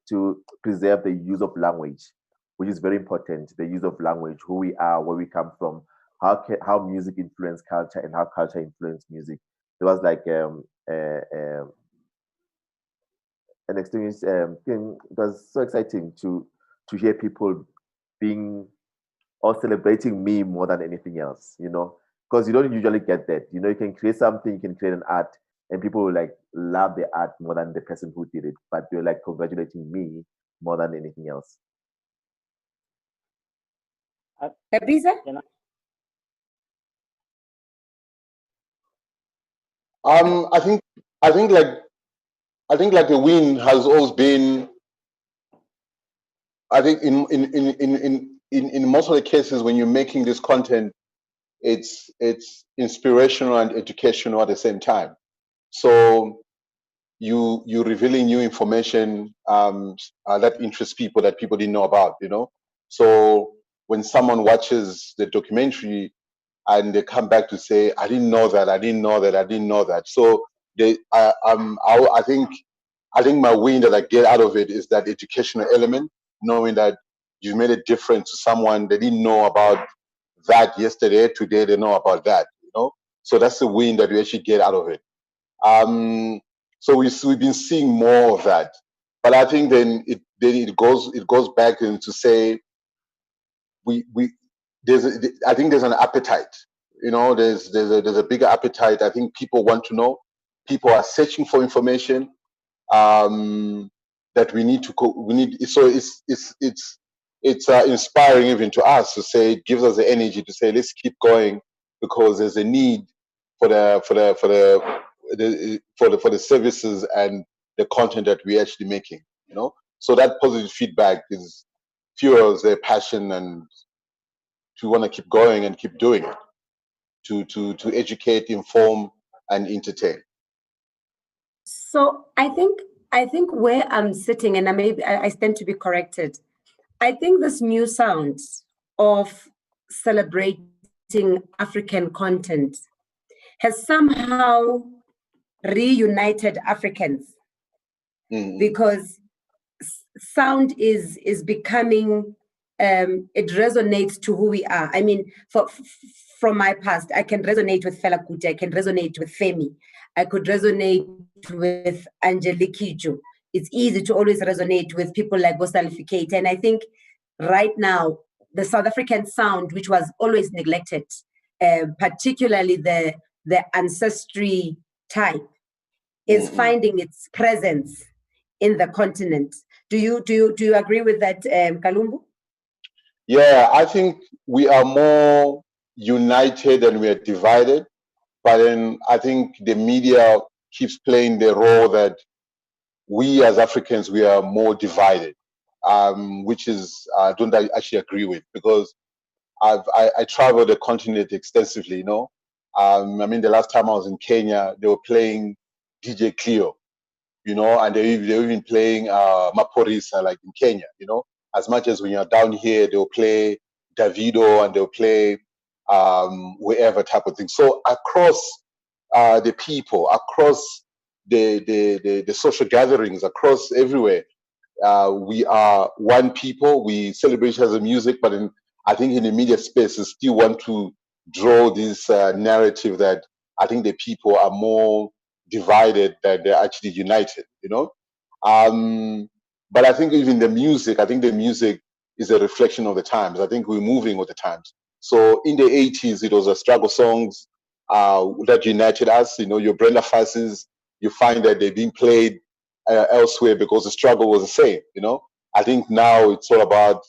S3: to preserve the use of language, which is very important. The use of language, who we are, where we come from, how music influenced culture, and how culture influenced music. There was like an extremely thing. It was so exciting to hear people being or celebrating me more than anything else. You know, because you don't usually get that. You know, you can create something, you can create an art, and people will like love the art more than the person who did it, but they're like congratulating me more than anything else.
S1: Fabriza?
S4: I think like the win has always been. I think in most of the cases when you're making this content, it's inspirational and educational at the same time. So you're revealing new information that interests people that people didn't know about. You know, so when someone watches the documentary and they come back to say, I didn't know that, I didn't know that, I didn't know that. So I think my win that I get out of it is that educational element, knowing that you made a difference to someone they didn't know about that yesterday, today they know about that, you know. So that's the win that we actually get out of it. So we've been seeing more of that, but I think then it goes back into say we I think there's an appetite. You know, there's a bigger appetite. I think people want to know. People are searching for information that we need to we need. So it's inspiring even to us to say, it gives us the energy to say let's keep going, because there's a need for the services and the content that we're actually making. You know, so that positive feedback is fuels their passion and to want to keep going and keep doing it, to educate, inform, and entertain.
S1: So I think where I'm sitting, and I stand to be corrected, I think this new sound of celebrating African content has somehow reunited Africans, because sound is becoming, it resonates to who we are. I mean, from my past, I can resonate with Fela Kuti, I can resonate with Femi, I could resonate with Angelique Kidjo. It's easy to always resonate with people like Gosalificate. And I think right now, the South African sound, which was always neglected, particularly the ancestry type, is finding its presence in the continent. Do you agree with that, Kalumbu?
S4: Yeah, I think we are more united than we are divided. But then I think the media keeps playing the role that we as Africans, we are more divided, which is I don't actually agree with, because I traveled the continent extensively. You know, I mean, the last time I was in Kenya, they were playing DJ Cleo, you know, and they're even playing Maporisa, like in Kenya, you know. As much as when you're down here, they'll play Davido and they'll play wherever type of thing. So across the people, across the social gatherings, across everywhere, we are one people. We celebrate as a music, but I think in the media space, we still want to draw this narrative that I think the people are more divided than they're actually united. You know, but I think even the music, I think the music is a reflection of the times. I think we're moving with the times. So in the 80s, it was a struggle songs that united us. You know, your Brenda Fass's, you find that they're being played elsewhere because the struggle was the same. You know, I think now it's all about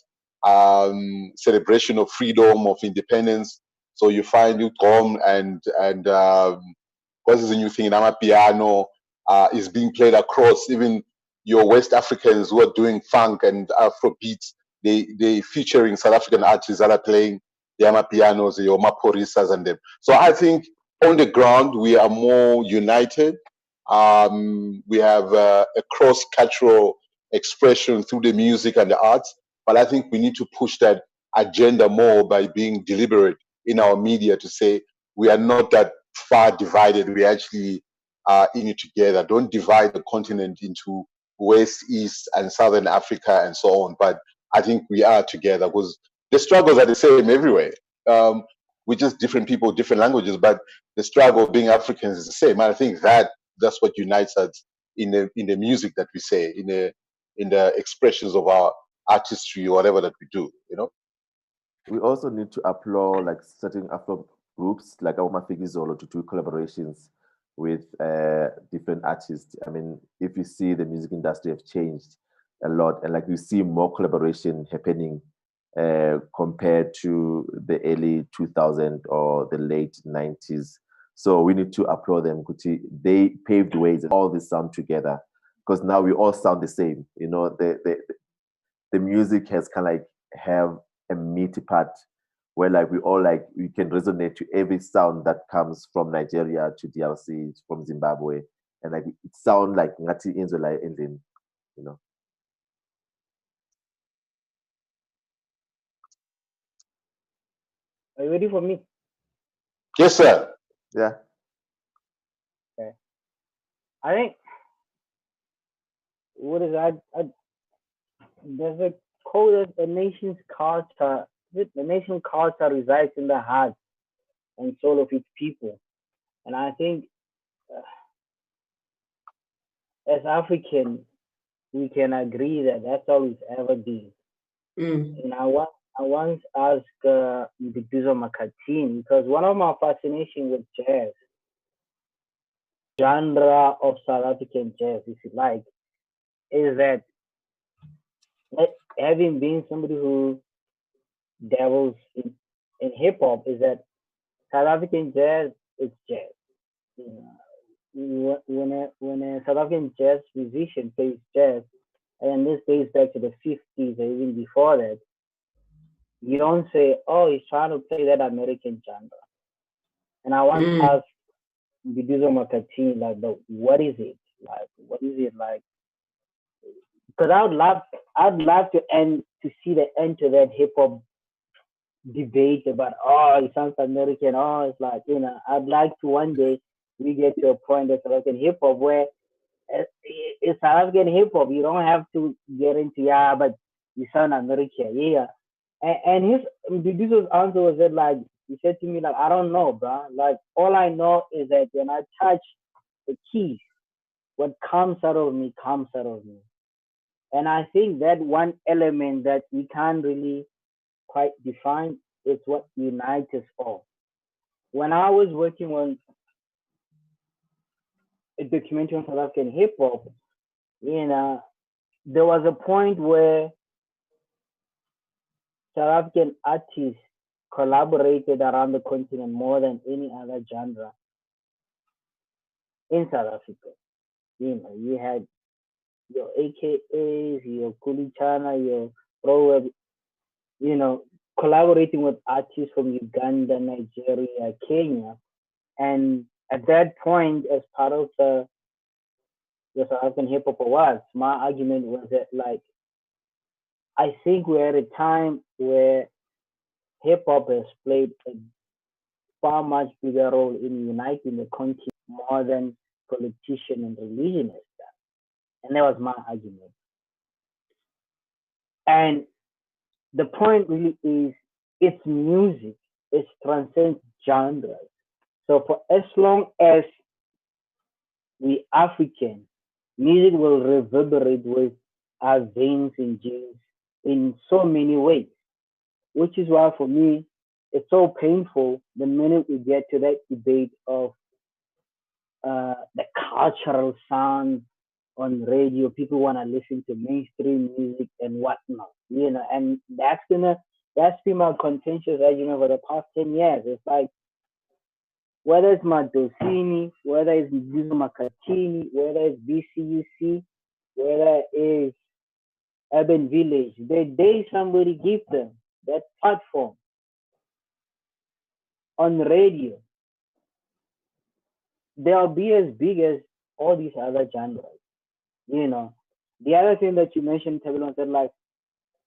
S4: celebration of freedom, of independence. So you find Ukom and what is the new thing in Amapiano is being played across even your West Africans who are doing funk and Afro beats, they featuring South African artists that are playing the Amapianos, your Maporisas and them. So I think on the ground, we are more united. We have a cross-cultural expression through the music and the arts, but I think we need to push that agenda more by being deliberate in our media to say we are not that far divided. We actually are in it together. Don't divide the continent into West, East, and Southern Africa and so on. But I think we are together because the struggles are the same everywhere. We're just different people, different languages, but the struggle of being Africans is the same. And I think that's what unites us in the music that we say, in the expressions of our artistry or whatever that we do, you know.
S3: We also need to applaud like certain Afro groups like Auma Figizolo to do collaborations with different artists. I mean, if you see the music industry have changed a lot, and like you see more collaboration happening compared to the early 2000s or the late 90s. So we need to applaud them. They paved ways and all this sound together because now we all sound the same. You know, the music has kind of like have a meaty part where like we all like we can resonate to every sound that comes from Nigeria to DRC, from Zimbabwe, and like it sound like Ngati Inzola Indian, you know.
S2: Are you ready for me?
S4: Yes, sir.
S3: Yeah.
S2: Okay. I think what is that? There's a quote that the nation's culture, the nation's culture resides in the heart and soul of its people. And I think as African, we can agree that that's all it's ever been. And I once asked Mbiduzo Makatini, because one of my fascinations with jazz, genre of South African jazz, if you like, is that having been somebody who dabbles in hip hop, is that South African jazz is jazz. You know, when a South African jazz musician plays jazz, and this dates back to the 50s or even before that, you don't say, oh, he's trying to play that American genre. And I once asked Biduzo Makatini, like, what is it? Like, what is it like? Because I'd love to see the end to that hip hop debate about, oh, it sounds American, oh, it's like, you know, I'd like to one day we get to a point of South African hip hop where it's South African hip hop. You don't have to get into, yeah, but you sound American, yeah. And his answer was that, like, he said to me, like, I don't know, bro. Like, all I know is that when I touch the keys, what comes out of me comes out of me. And I think that one element that we can't really quite define is what unites us all. When I was working on a documentary on South African hip hop, you know, there was a point where South African artists collaborated around the continent more than any other genre in South Africa. You know, you had your AKAs, your Kulichana, your Pro, you know, collaborating with artists from Uganda, Nigeria, Kenya. And at that point, as part of the South African Hip Hop Awards, my argument was that, like, I think we're at a time where hip hop has played a far much bigger role in uniting the continent more than politician and religion has done. And that was my argument. And the point really is it's music, it transcends genres. So for as long as we African, music will reverberate with our veins and genes in so many ways, which is why for me, it's so painful the minute we get to that debate of the cultural sound on radio. People want to listen to mainstream music and whatnot, you know, and that's been my contentious argument for the past 10 years. It's like, whether it's Madosini, whether it's Mbizo Makatini, whether it's BCUC, whether it's urban village, the day somebody give them that platform on radio, they'll be as big as all these other genres. You know, the other thing that you mentioned, Tabitha, said like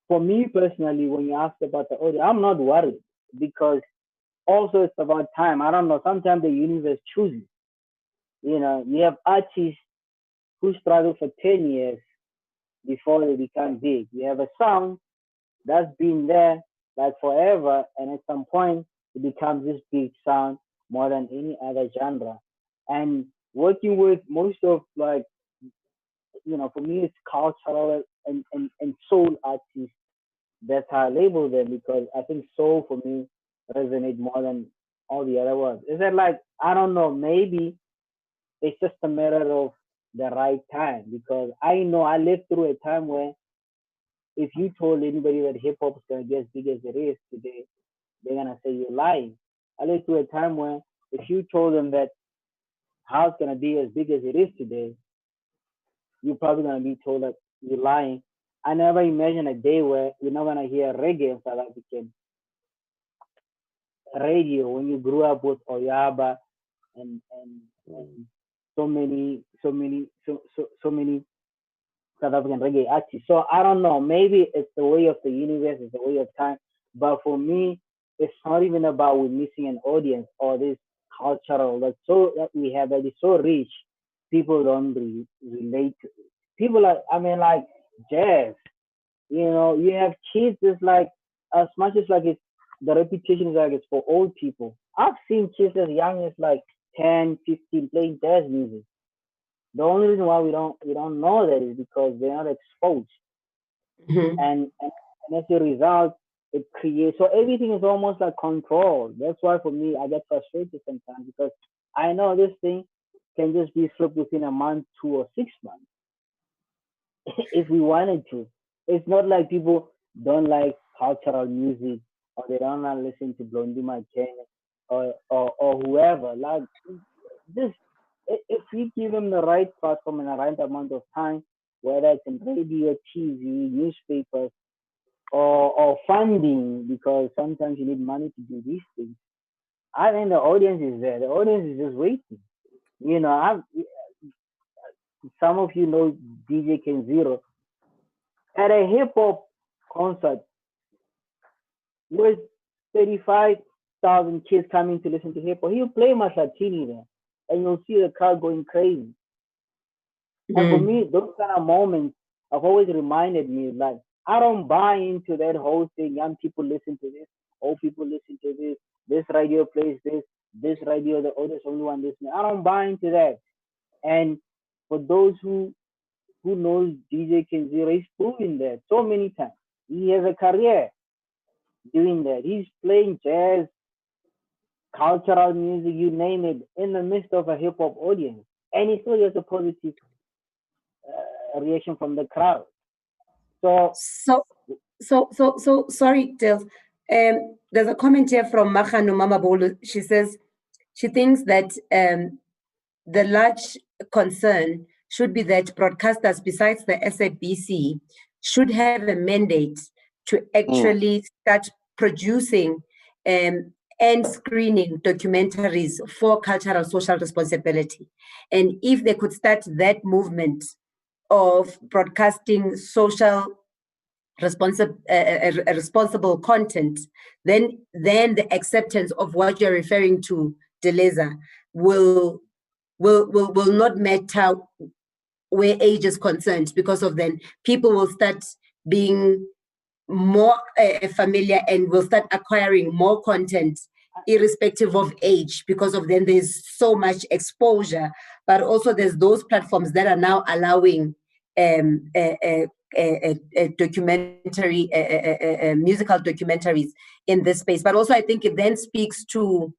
S2: for me personally, when you ask about the audio, I'm not worried because also it's about time. I don't know. Sometimes the universe chooses. You know, you have artists who struggle for 10 years before they become big. You have a sound that's been there like forever, and at some point it becomes this big sound more than any other genre. And working with most of like, for me it's cultural and soul artists. That's how I label them because I think soul for me resonate more than all the other ones. Is that like I don't know, maybe it's just a matter of the right time because I know I lived through a time where if you told anybody that hip hop is gonna be as big as it is today, they're gonna say you're lying. I lived through a time where if you told them that how it's gonna be as big as it is today, you're probably gonna be told that you're lying. I never imagined a day where you're not gonna hear reggae in South African radio when you grew up with Oyaba and so many South African reggae artists. So I don't know. Maybe it's the way of the universe, it's the way of time. But for me, it's not even about we're missing an audience or this cultural that we have that is so rich. People don't relate to it. People are, I mean, like jazz. You have kids. It's like as much as like it's the reputation is like it's for old people. I've seen kids as young as like 10, 15 playing jazz music. The only reason why we don't know that is because they're not exposed,
S1: Mhm.
S2: and as a result, it creates so everything is almost like controlled. That's why for me I get frustrated sometimes because I know this thing can just be flipped within a month, 2 or 6 months if we wanted to. It's not like people don't like cultural music or they don't want to listen to Blondie McCain or whoever. Like this, if we give them the right platform and the right amount of time, whether it's in radio, TV, newspapers, or funding, because sometimes you need money to do these things. I think the audience is there. The audience is just waiting. Some of you know DJ Ken Zero at a hip hop concert with 35,000 kids coming to listen to hip hop. He'll play Masatini there, and you'll see the crowd going crazy. And for
S1: Mhm.
S2: me, those kind of moments have always reminded me, like, I don't buy into that whole thing. Young people listen to this, old people listen to this radio plays this radio, the oldest only one listening. I don't buy into that. And for those who knows DJ Kenzira, he's proven that so many times. He has a career doing that. He's playing jazz, cultural music, you name it, in the midst of a hip hop audience. And he still gets a positive reaction from the crowd. So,
S1: So sorry, Dils. There's a comment here from Mahano Mama Bolu. She says she thinks that the large concern should be that broadcasters, besides the SABC, should have a mandate to actually start producing and screening documentaries for cultural social responsibility. And if they could start that movement of broadcasting social responsible content, then the acceptance of what you're referring to, Deleza, will not matter where age is concerned, because of then people will start being more familiar and will start acquiring more content irrespective of age, because of then there's so much exposure. But also there's those platforms that are now allowing documentary musical documentaries in this space. But also I think it then speaks to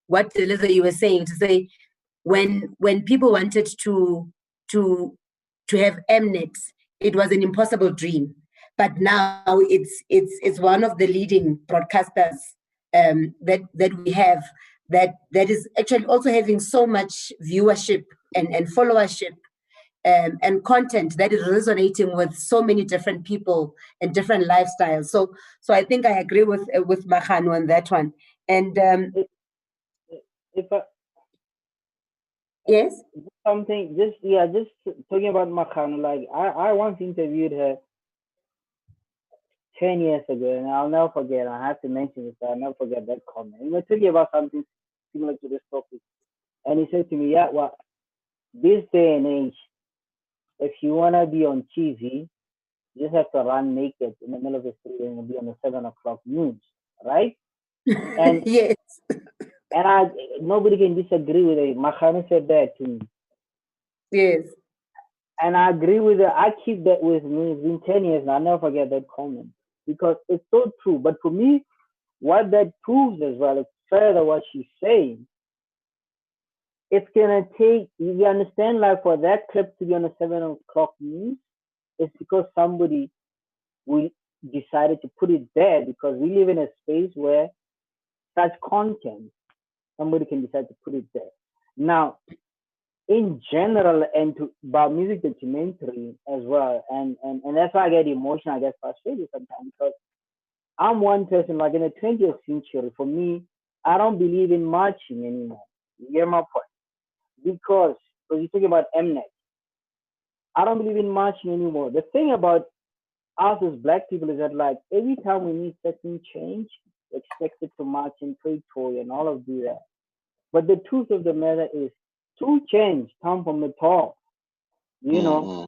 S1: what Delisa you were saying, to say when people wanted to have Mnet, it was an impossible dream. But now it's one of the leading broadcasters that we have, that is actually also having so much viewership and followership and content that is resonating with so many different people and different lifestyles. So I think I agree with Mahano on that one. And
S2: If I,
S1: yes,
S2: something, just talking about Makan, like I once interviewed her 10 years ago, and I'll never forget. I have to mention this, I'll never forget that comment. We were talking about something similar to this topic, and he said to me, "Yeah, well, this day and age, if you wanna be on TV, you just have to run naked in the middle of the street and be on the 7 o'clock news, right?" And
S1: yes,
S2: and nobody can disagree with it. Makan said that to me.
S1: yes.
S2: And I agree with it. I keep that with me. It's been 10 years and I'll never forget that comment because it's so true. But for me, what that proves as well, it's further what she's saying. It's going to take, you understand, like for that clip to be on the 7 o'clock news, it's because somebody we decided to put it there because we live in a space where such content, somebody can decide to put it there. Now, in general and about music documentary as well. And that's why I get emotional, I get frustrated sometimes because I'm one person, like in the 20th century, for me, I don't believe in marching anymore. You get my point? Because you're talking about Mnet. I don't believe in marching anymore. The thing about us as black people is that like every time we need certain change, we're expected to march and play toy and all of that. But the truth of the matter is true change come from the top. You know,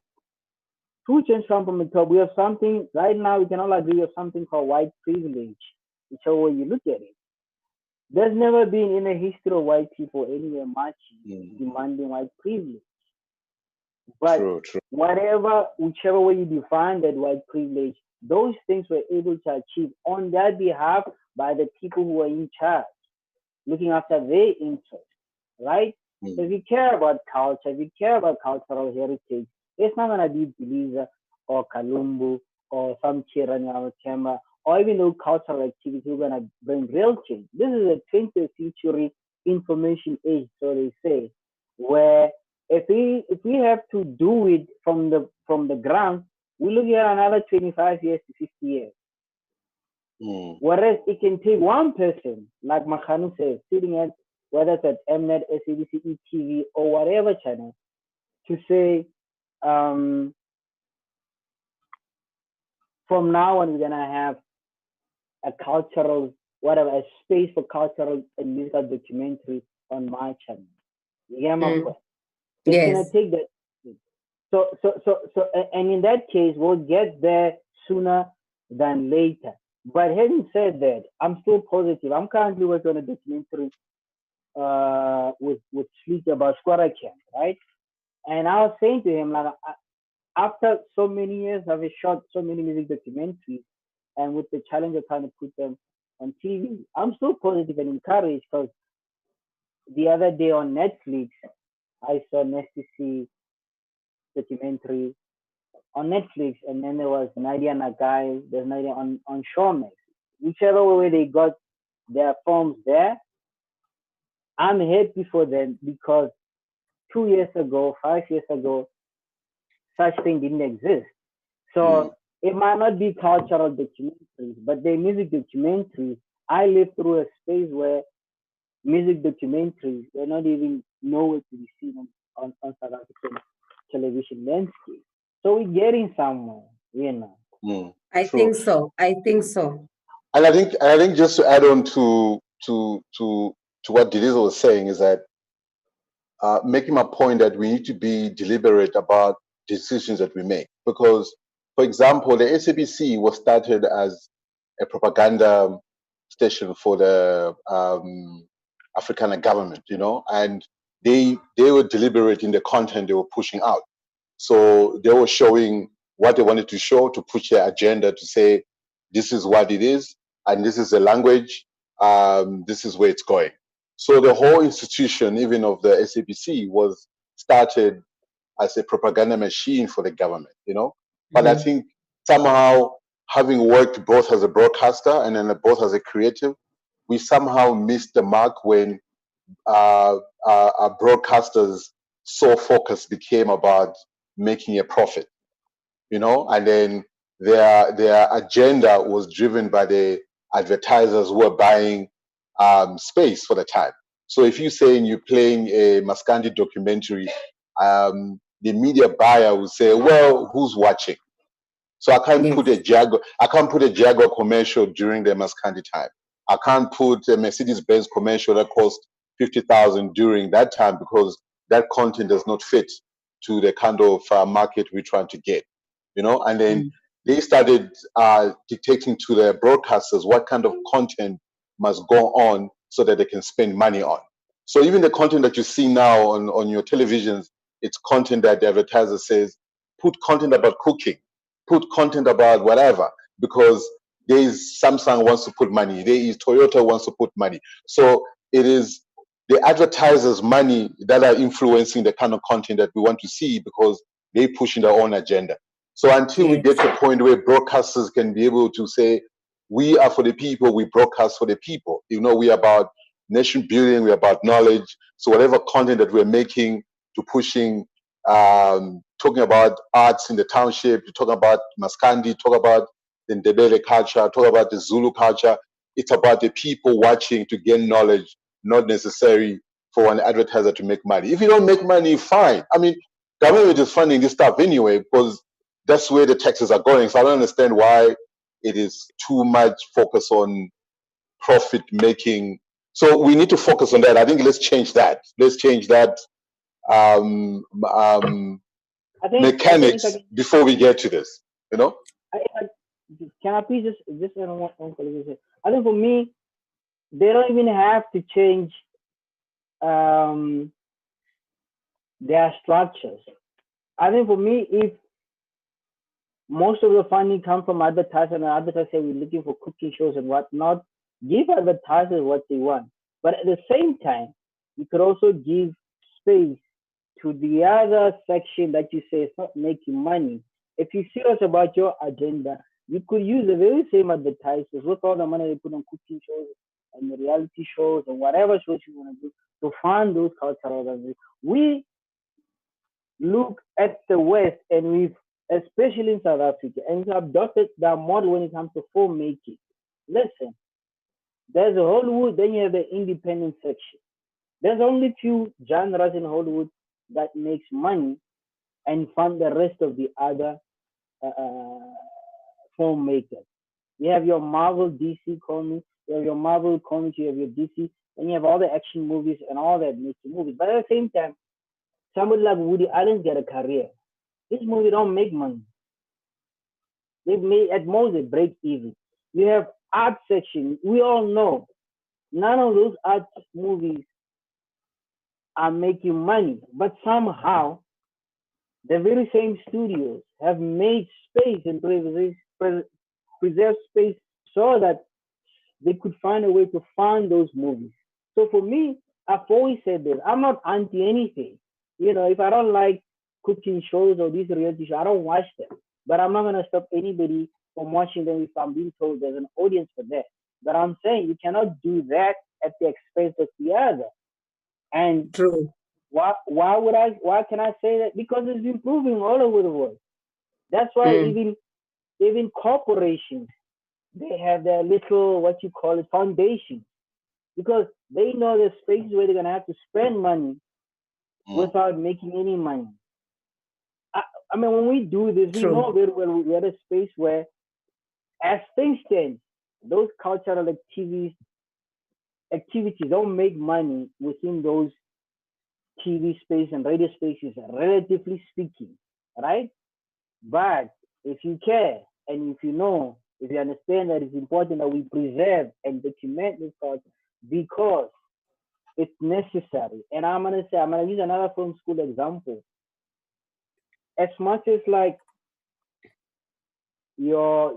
S2: true change come from the top. We have something right now. We can all agree with something called white privilege, whichever way you look at it. There's never been in the history of white people anywhere marching demanding white privilege. But
S4: True.
S2: whichever way you define that white privilege, those things were able to achieve on their behalf by the people who were in charge, looking after their interests, right? So if you care about culture, if you care about cultural heritage, it's not gonna be Belize or Kalumbu or some Chirani or Tema or even though cultural activity are gonna bring real change. This is a 20th century information age, so they say, where if we have to do it from the ground, we look at another 25 years to 50 years. Whereas it can take one person, like Makhanu says, sitting at whether it's at Mnet, SABC, ETV, or whatever channel, to say, from now on, we're gonna have a cultural, whatever, a space for cultural and musical documentary on my channel. You get my point? It's
S1: Yes.
S2: gonna take that. So, and in that case, we'll get there sooner than later. But having said that, I'm still positive. I'm currently working on a documentary with Sleek about Squatter Camp, right? And I was saying to him, like, after so many years, I've shot so many music documentaries, and with the challenge of trying to put them on TV, I'm still positive and encouraged because the other day on Netflix, I saw Nasty C documentary on Netflix, and then there was Nadia Nagai, there's Nadia on Showmax. Whichever way they got their forms there, I'm happy for them because 2 years ago, 5 years ago, such thing didn't exist. So it might not be cultural documentaries, but they're music documentaries. I lived through a space where music documentaries were not even nowhere to be seen on South African television landscape. So we're getting somewhere, you know.
S1: I think so.
S4: And I think just to add on to what Deliza was saying is that making my point that we need to be deliberate about decisions that we make. Because, for example, the SABC was started as a propaganda station for the Afrikaner government, you know, and they were deliberate in the content they were pushing out. So they were showing what they wanted to show to push their agenda to say, this is what it is, and this is the language, this is where it's going. So the whole institution, even of the SABC, was started as a propaganda machine for the government, you know. But I think somehow, having worked both as a broadcaster and then both as a creative, we somehow missed the mark when our broadcasters' sole focus became about making a profit, and then their agenda was driven by the advertisers who were buying space for the time. So if you're saying you're playing a Maskandi documentary, the media buyer will say, well, who's watching? So I can't
S1: Yes.
S4: put a Jaguar commercial during the Maskandi time. I can't put a Mercedes-Benz commercial that costs 50,000 during that time, because that content does not fit to the kind of market we're trying to get, And then they started dictating to their broadcasters what kind of content must go on so that they can spend money on. So even the content that you see now on your televisions, it's content that the advertiser says, put content about cooking, put content about whatever, because there is Samsung wants to put money, there is Toyota wants to put money. So it is the advertisers' money that are influencing the kind of content that we want to see, because they're pushing their own agenda. So until we get to a point where broadcasters can be able to say, we are for the people, we broadcast for the people. We're about nation building, we're about knowledge. So whatever content that we're making to pushing, talking about arts in the township, you talk about Maskandi, talk about the Ndebele culture, talk about the Zulu culture. It's about the people watching to gain knowledge, not necessary for an advertiser to make money. If you don't make money, fine. I mean, government is funding this stuff anyway, because that's where the taxes are going. So I don't understand why it is too much focus on profit making. So we need to focus on that. I think let's change that. Let's change that mechanics before we get to this.
S2: Can I please just one colleague? I think for me, they don't even have to change their structures. I think for me, if most of the funding comes from advertisers, and advertisers say we're looking for cooking shows and whatnot, give advertisers what they want. But at the same time, you could also give space to the other section that you say is not making money. If you're serious about your agenda, you could use the very same advertisers with all the money they put on cooking shows and the reality shows and whatever shows you want to do to fund those cultural events. We look at the West, and we've, especially in South Africa, and we've adopted that model when it comes to filmmaking. Listen, there's a Hollywood, then you have the independent section. There's only few genres in Hollywood that makes money and fund the rest of the other filmmakers. You have your Marvel, DC comics, you have your Marvel comics, you have your DC, and you have all the action movies and all that making movies. But at the same time, somebody like Woody Allen get a career. This movie don't make money. They may at most they break even. You have art section. We all know none of those art movies are making money, but somehow the very same studios have made space and preserve space so that they could find a way to fund those movies. So for me, I've always said this, I'm not anti anything. If I don't like cooking shows or these reality shows, I don't watch them. But I'm not going to stop anybody from watching them if I'm being told there's an audience for that. But I'm saying you cannot do that at the expense of the other. And
S1: true.
S2: Why can I say that? Because it's improving all over the world. That's why even corporations, they have their little, what you call it, foundation, because they know the spaces where they're going to have to spend money without making any money. I mean, when we do this, we know very well we're at a space where, as things stand, those cultural activities don't make money within those TV space and radio spaces, relatively speaking, right? But if you care and if you understand that it's important that we preserve and document this culture because it's necessary. And I'm gonna use another film school example. As much as like your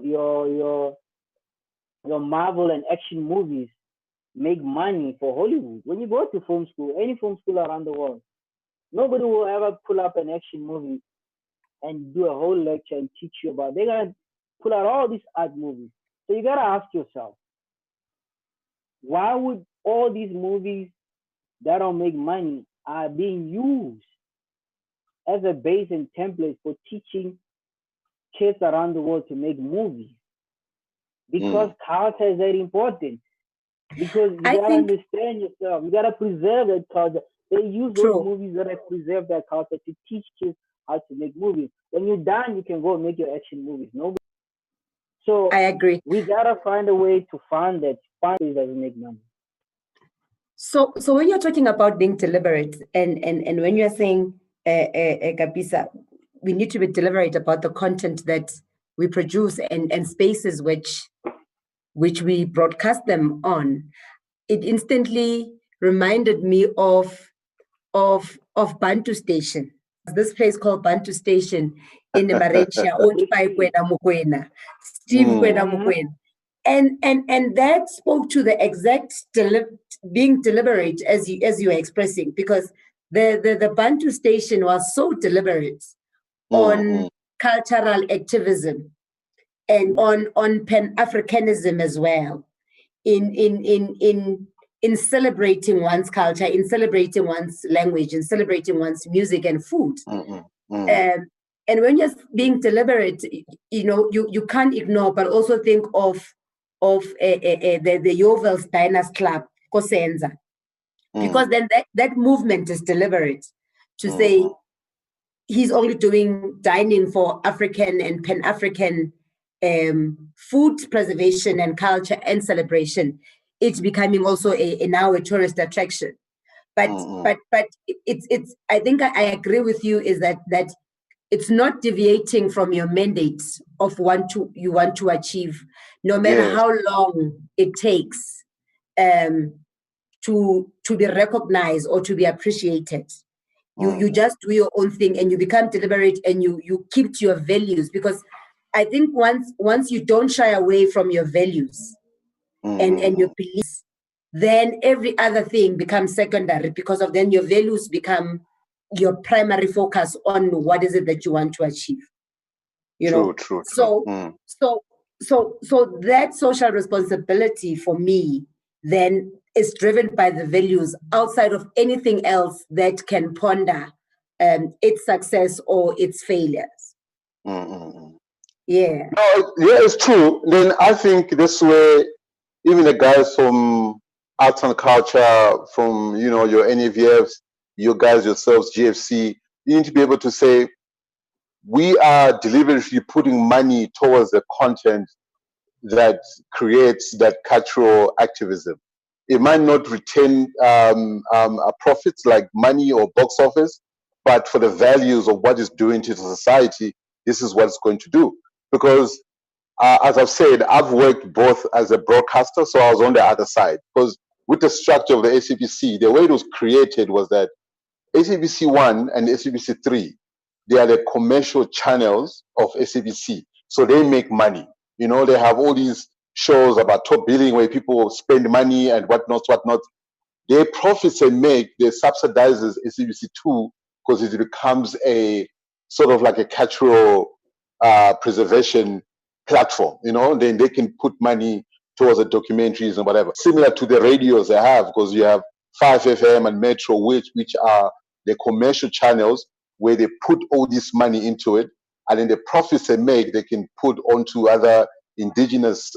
S2: Marvel and action movies make money for Hollywood, when you go to film school, any film school around the world, nobody will ever pull up an action movie and do a whole lecture and teach you about. They're gonna pull out all these art movies. So you gotta ask yourself, why would all these movies that don't make money are being used as a base and template for teaching kids around the world to make movies, because culture is very important. Because you gotta understand yourself, you gotta preserve that culture. They use those movies that have preserved that culture to teach kids how to make movies. When you're done, you can go and make your action movies. Nobody. So
S1: I agree.
S2: We gotta find a way to fund that. Fund it doesn't make money.
S1: So when you're talking about being deliberate, and when you're saying, Kapisa, we need to be deliberate about the content that we produce and spaces which we broadcast them on, it instantly reminded me of Bantu Station. This place called Bantu Station in Maretia, owned by Kwena Mukwena, Steve Kwena Mukwena. And that spoke to the exact being deliberate as you were expressing, because the Bantu Station was so deliberate on cultural activism and on Pan-Africanism as well, in celebrating one's culture, in celebrating one's language, in celebrating one's music and food. And when you're being deliberate, you can't ignore, but also think of the Yovel's Diners Club, Kosenza. Because then that movement is deliberate to say he's only doing dining for African and Pan-African food preservation and culture and celebration. It's becoming also now a tourist attraction. But it's I think I agree with you, is that it's not deviating from your mandate of what you want to achieve, no matter how long it takes to be recognized or to be appreciated. You just do your own thing and you become deliberate and you keep to your values, because I think once you don't shy away from your values and your beliefs, then every other thing becomes secondary, because of then your values become your primary focus on what is it that you want to achieve.
S4: True.
S1: So that social responsibility for me then is driven by the values outside of anything else that can ponder its success or its failures. Yeah.
S4: No, yeah, it's true. Then I think this way, even the guys from arts and culture, from your NAVFs, you guys yourselves, GFC, you need to be able to say, we are deliberately putting money towards the content that creates that cultural activism. It might not retain profits like money or box office, but for the values of what it's doing to society, this is what it's going to do. Because as I've said, I've worked both as a broadcaster, so I was on the other side. Because with the structure of the SABC, the way it was created was that SABC 1 and SABC 3, they are the commercial channels of SABC. So they make money. They have all these shows about top billing where people spend money and whatnot. Their profits they make, they subsidizes SABC 2 because it becomes a sort of like a cultural preservation platform. Then they can put money towards the documentaries and whatever. Similar to the radios they have, because you have 5FM and Metro, which are the commercial channels where they put all this money into it, and then the profits they make, they can put onto other indigenous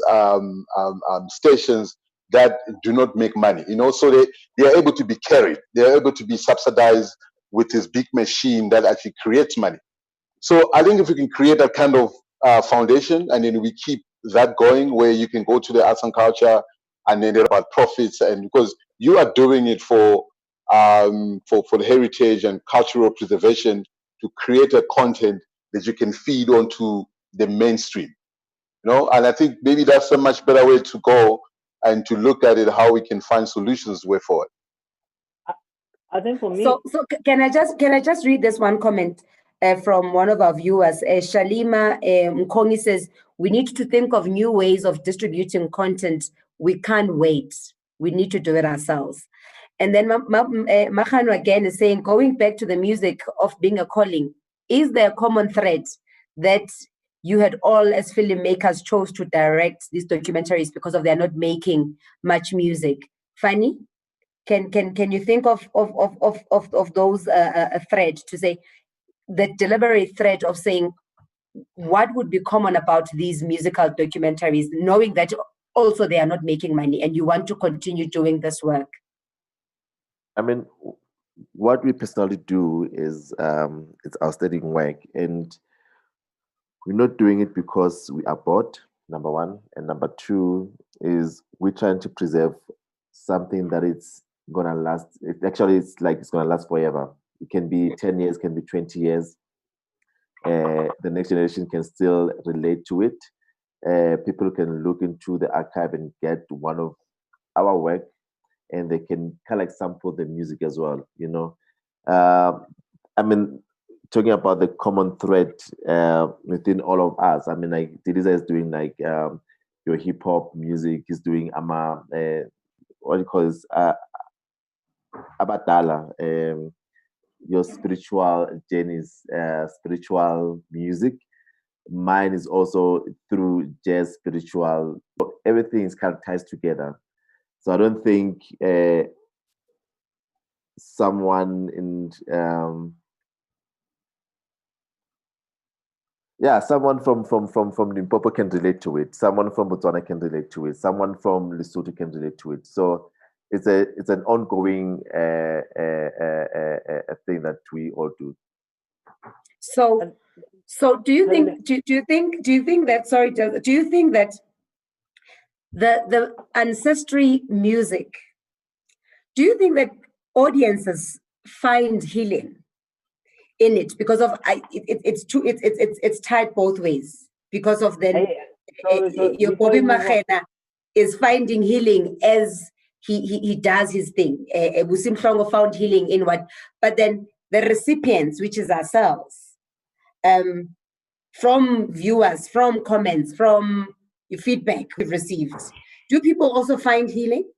S4: stations that do not make money. So they are able to be carried. They are able to be subsidized with this big machine that actually creates money. So I think if we can create that kind of foundation, and then we keep that going, where you can go to the arts and culture, and then they're about profits, and because you are doing it for the heritage and cultural preservation, to create a content that you can feed onto the mainstream, and I think maybe that's a much better way to go, and to look at it, how we can find solutions way forward.
S2: I think for me.
S1: So can I just read this one comment from one of our viewers? Shalima Mkongi says, we need to think of new ways of distributing content. We can't wait. We need to do it ourselves. And then Mahano again is saying, going back to the music of being a calling, is there a common thread that you had all as filmmakers chose to direct these documentaries because of they're not making much music? Fanny, can you think of those thread to say, the deliberate thread of saying what would be common about these musical documentaries, knowing that also they are not making money and you want to continue doing this work?
S3: I mean, what we personally do is it's outstanding work, and we're not doing it because we are bored, number one, and number two is we're trying to preserve something that it's gonna last. It's like it's gonna last forever. It can be 10 years, can be 20 years. The next generation can still relate to it. People can look into the archive and get one of our work, and they can kind of like sample the music as well. I mean, talking about the common thread within all of us. I mean, like Diliza is doing like your hip hop music. He's doing what do you call this? Abadala. Your spiritual journeys, spiritual music. Mine is also through jazz, spiritual. Everything is kind of ties together. So I don't think someone in someone from Limpopo can relate to it. Someone from Botswana can relate to it. Someone from Lesotho can relate to it. So it's an ongoing thing that we all do.
S1: So do you think that the ancestry music, do you think that audiences find healing in it because of it's tied both ways, because of then your Bobby Magena is finding healing as he does his thing. Busim Hlongo found healing in what, but then the recipients, which is ourselves, from viewers, from comments, from feedback we've received, do people also find healing?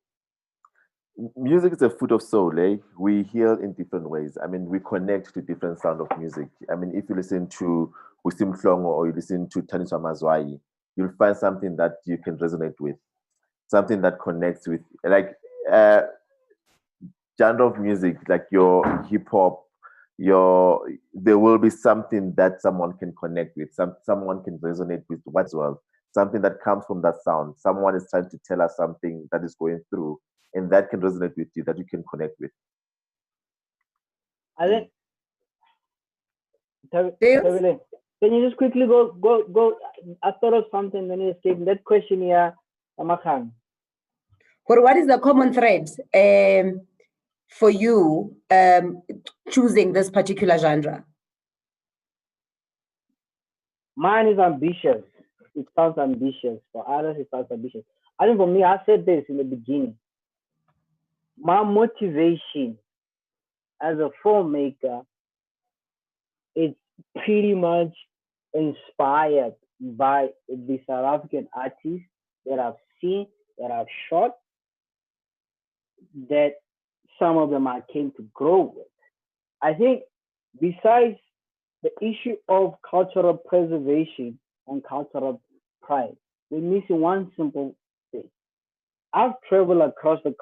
S3: Music is a food of soul, eh? We heal in different ways. I mean, we connect to different sound of music. I mean, if you listen to Usim Flongo or you listen to Taniswa Mazwai, you'll find something that you can resonate with, something that connects with, like genre of music, like your hip hop, there will be something that someone can connect with, someone can resonate with as well, something that comes from that sound. Someone is trying to tell us something that is going through, and that can resonate with you, that you can connect with.
S2: I think. Can you just quickly go? I thought of something when you escaped that question here, Amakhan.
S1: What is the common thread for you choosing this particular genre?
S2: Mine is ambitious. It sounds ambitious. For others, it sounds ambitious. I think for me, I said this in the beginning. My motivation as a filmmaker is pretty much inspired by the South African artists that I've seen, that I've shot, that some of them I came to grow with. I think besides the issue of cultural preservation and cultural pride, we're missing one simple thing. I've traveled across the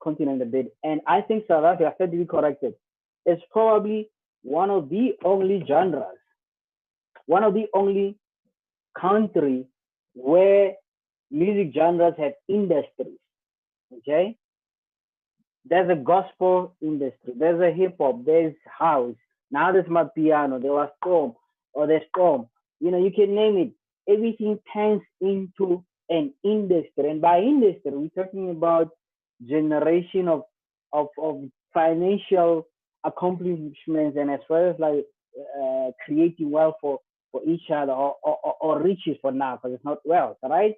S2: continent a bit, and I think South Africa, I said to be corrected, is probably one of the only genres, one of the only countries where music genres have industries. Okay? There's a gospel industry, there's a hip hop, there's house, now there's my piano, there was storm, or there's storm. You can name it. Everything turns into an industry. And by industry, we're talking about generation of financial accomplishments, and as well as like creating wealth for each other, or riches for now, because it's not wealth, right?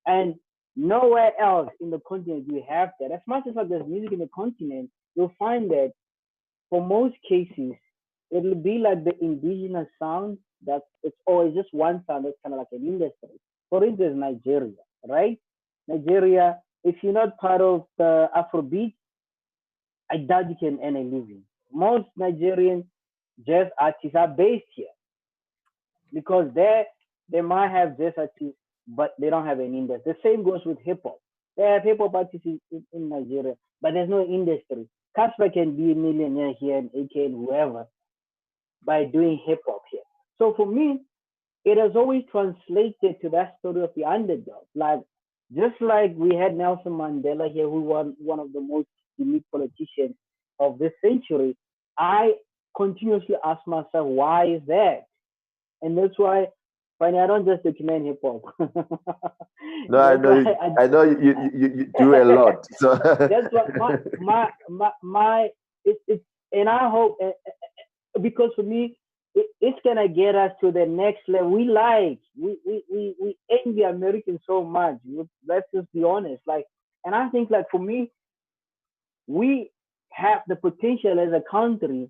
S2: And nowhere else in the continent do you have that. As much as like there's music in the continent, you'll find that for most cases, it'll be like the indigenous sound that it's always just one sound that's kind of like an industry. For instance, Nigeria, right? Nigeria, if you're not part of the Afrobeat, I doubt you can earn a living. Most Nigerian jazz artists are based here because they might have jazz artists, but they don't have an industry. The same goes with hip hop. They have hip hop artists in Nigeria, but there's no industry. Casper can be a millionaire here, and AK and whoever, by doing hip hop here. So for me, it has always translated to that story of the underdog. Like just like we had Nelson Mandela here, who was one of the most unique politicians of this century. I continuously ask myself, why is that? And that's why, funny, I don't just document hip hop.
S3: No, I know. I know you do a lot. So
S2: that's what my it's and I hope because for me it's gonna get us to the next level. We envy Americans so much. Let's just be honest. Like, and I think like for me, we have the potential as a country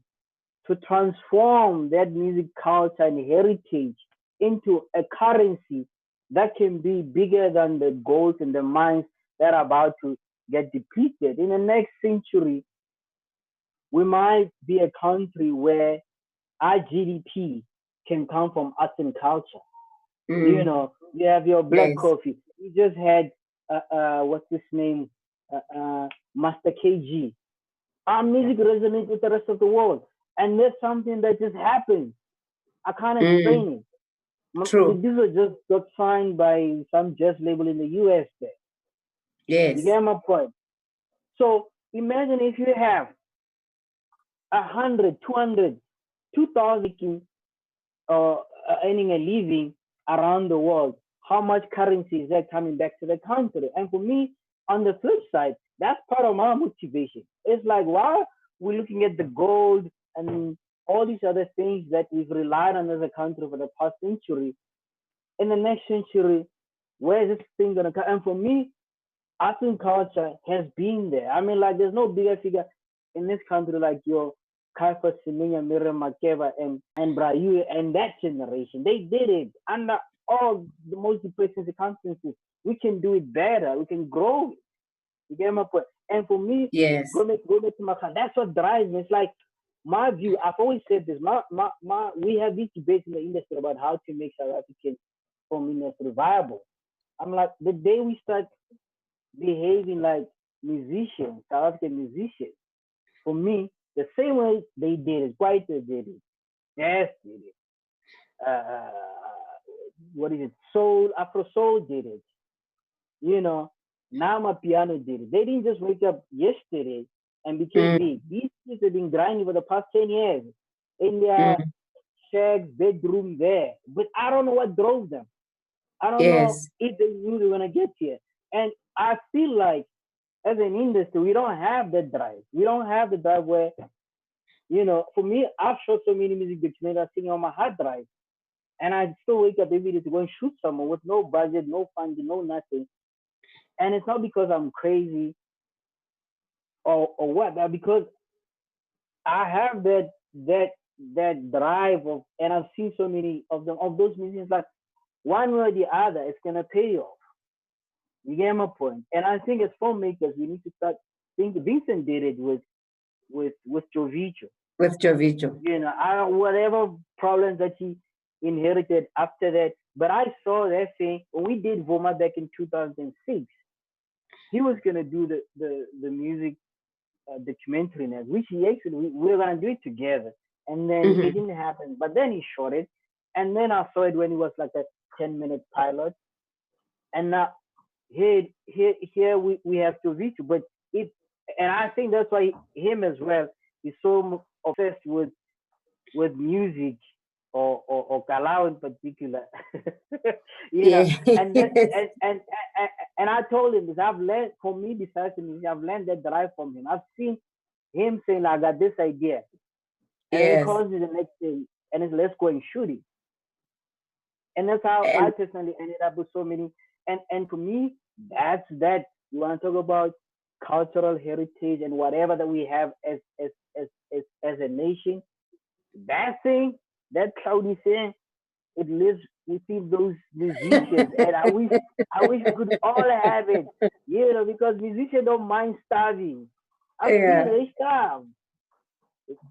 S2: to transform that music culture and heritage into a currency that can be bigger than the gold and the mines that are about to get depleted. In the next century, we might be a country where our GDP can come from arts and culture. You know, you have your black coffee. We just had what's his name, Master KG. Our music resonates with the rest of the world, and that's something that just happens. I can't explain it.
S1: True.
S2: This was just got signed by some jazz label in the US there.
S1: Yes.
S2: You get my point? So imagine if you have 100, 200, 2,000 earning a living around the world. How much currency is that coming back to the country? And for me, on the flip side, that's part of my motivation. It's like, while we're looking at the gold and all these other things that we've relied on as a country for the past century, in the next century, where is this thing gonna come? And for me, art and culture has been there. I mean, like, there's no bigger figure in this country like your Kaifa Semenya, Miriam Makeba, and Brayu and that generation. They did it under all the most depressing circumstances. We can do it better. We can grow it. You get my point? And for me,
S1: yes,
S2: go back to my country. That's what drives me. It's like my view. I've always said this. We have this debate in the industry about how to make South African film industry viable. I'm like, the day we start behaving like musicians, South African musicians, for me, the same way they did it, Kwaito did it, Jazz did it, what is it, Soul, Afro Soul did it, you know, Nama Piano did it. They didn't just wake up yesterday and became big. These kids have been grinding for the past 10 years in their shacks, bedroom there. But I don't know what drove them. I don't know if they knew they were going to get here. And I feel like as an industry, we don't have that drive. We don't have the drive where, you know, for me, I've shot so many music documentaries sitting on my hard drive. And I still wake up every day to go and shoot someone with no budget, no funding, no nothing. And it's not because I'm crazy or what, but because I have that drive of, and I've seen so many of them, of those musicians, like one way or the other, it's gonna pay off. You get my point? And I think as filmmakers, we need to start thinking. Vincent did it with Jovicho.
S1: With Jovicho.
S2: You know, whatever problems that he inherited after that. But I saw that thing when we did Voma back in 2006. He was gonna do the music documentary now, which he actually we were gonna do it together, and then it didn't happen. But then he shot it, and then I saw it when it was like a 10-minute pilot, and now here we have Jovicho, but it, and I think that's why him as well is so obsessed with music or Kalau in particular. you know, and, then, and I told him this. I've learned, for me, besides music, I've learned that drive from him. I've seen him saying, I got this idea, and he calls me the next day and it's, let's go and shoot it. And that's how I personally ended up with so many. And for me, that's that. You want to talk about cultural heritage and whatever that we have as a nation. That thing, that cloudy thing, it lives within those musicians. And I wish we could all have it, you know, because musicians don't mind starving. I've seen they starve.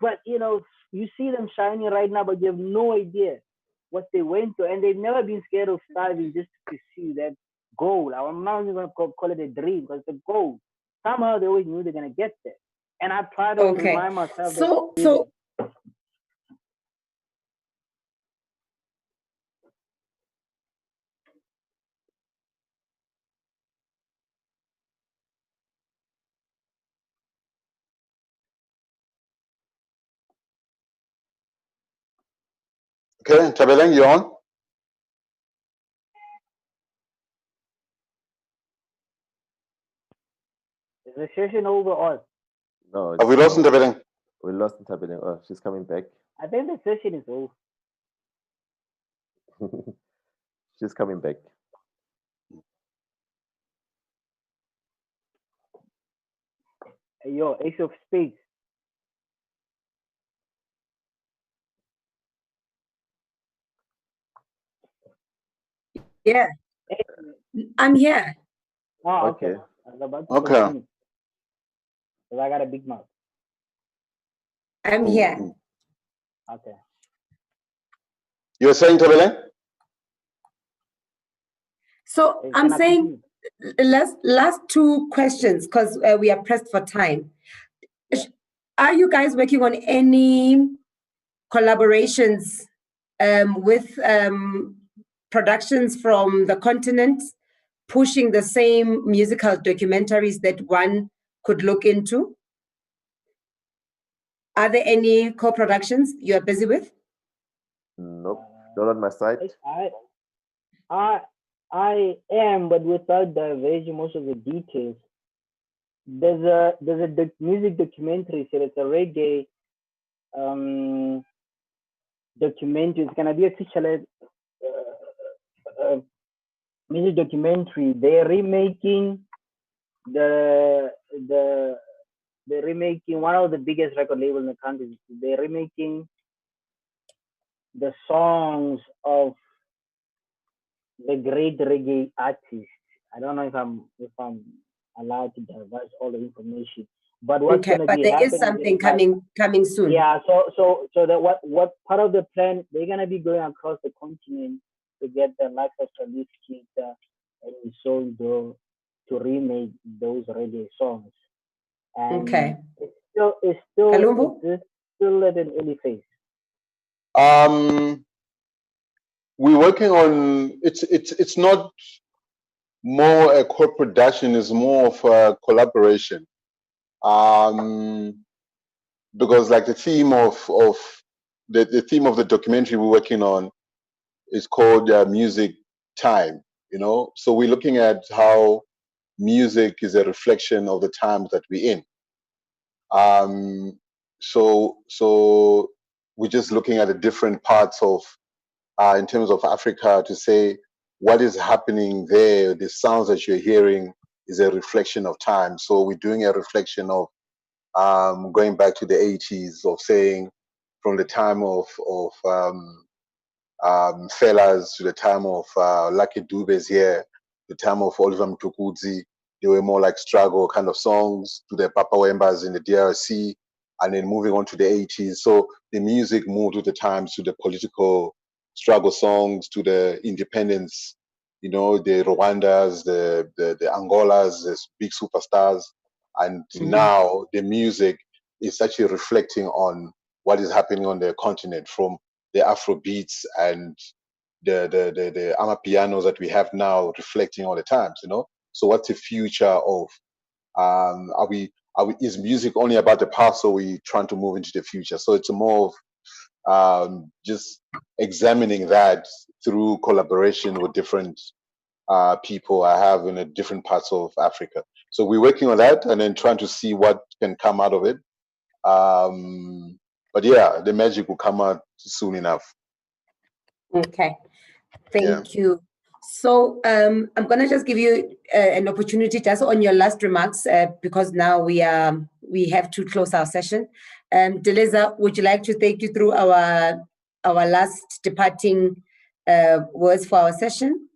S2: But, you know, you see them shining right now, but you have no idea what they went through. And they've never been scared of starving just to pursue that goal. I'm not even going to call it a dream, because it's a goal. Somehow they always knew they're going to get there. And I try to remind myself
S1: so
S4: Okay, Tabeleng, you on?
S2: Is the session over or?
S3: No,
S4: Have we lost
S3: no.
S4: Tabeleng?
S3: We lost Ntabile. Oh, she's coming back.
S2: I think the session is over.
S3: She's coming back.
S2: Hey, yo, Ace of Spades.
S1: Yeah,
S2: Hey,
S1: I'm here.
S2: oh, okay.
S3: Okay.
S2: I was about to
S4: Okay.
S2: continue because I got a big mouth.
S1: I'm here.
S2: Okay.
S4: You were saying, Tabeleng?
S1: So
S2: Hey,
S1: I'm
S2: can I
S1: saying
S2: continue?
S1: last two questions because we are pressed for time.
S2: Yeah.
S1: Are you guys working on any collaborations with productions from the continent, pushing the same musical documentaries that one could look into? Are there any co-productions you are busy with?
S3: Nope. Not on my side.
S2: I am, but without diverging most of the details. There's a music documentary. So it's a reggae documentary. It's gonna be a feature-led music documentary. They're remaking the the they're remaking one of the biggest record labels in the country. They're remaking the songs of the great reggae artists. I don't know if I'm allowed to divulge all the information, but what's
S1: Okay,
S2: gonna
S1: but
S2: be
S1: there is
S2: happening
S1: something
S2: is like,
S1: coming soon.
S2: yeah, so that what part of the plan, they're gonna be going across the continent to get the likes of Charlie Keita and Soldo to remake those reggae songs, and
S1: Okay.
S2: it's
S1: Kalumbu?
S2: still at an early phase.
S4: We're working on it's not more a co-production, it's more of a collaboration. Because like the theme of the theme of the documentary we're working on is called music time, you know. So we're looking at how music is a reflection of the times that we're in. So we're just looking at the different parts of in terms of Africa to say what is happening there. The sounds that you're hearing is a reflection of time. So we're doing a reflection of going back to the 80s, of saying from the time of fellas to the time of Lucky Dubes here, the time of Oliver Mtukudzi. They were more like struggle kind of songs, to the Papa Wembas in the DRC, and then moving on to the 80s. So the music moved with the times to the political struggle songs, to the independence, you know, the Rwandas, the Angolas, the big superstars. And now the music is actually reflecting on what is happening on the continent, from the Afro beats and the amapianos that we have now, reflecting all the times, you know. So what's the future of is music only about the past, or are we trying to move into the future? So it's more of just examining that through collaboration with different people I have in different parts of Africa. So we're working on that and then trying to see what can come out of it. But yeah, the magic will come out soon enough.
S1: Okay, thank you. So I'm going to just give you an opportunity just on your last remarks because now we have to close our session. Deleza, would you like to take you through our last departing words for our session?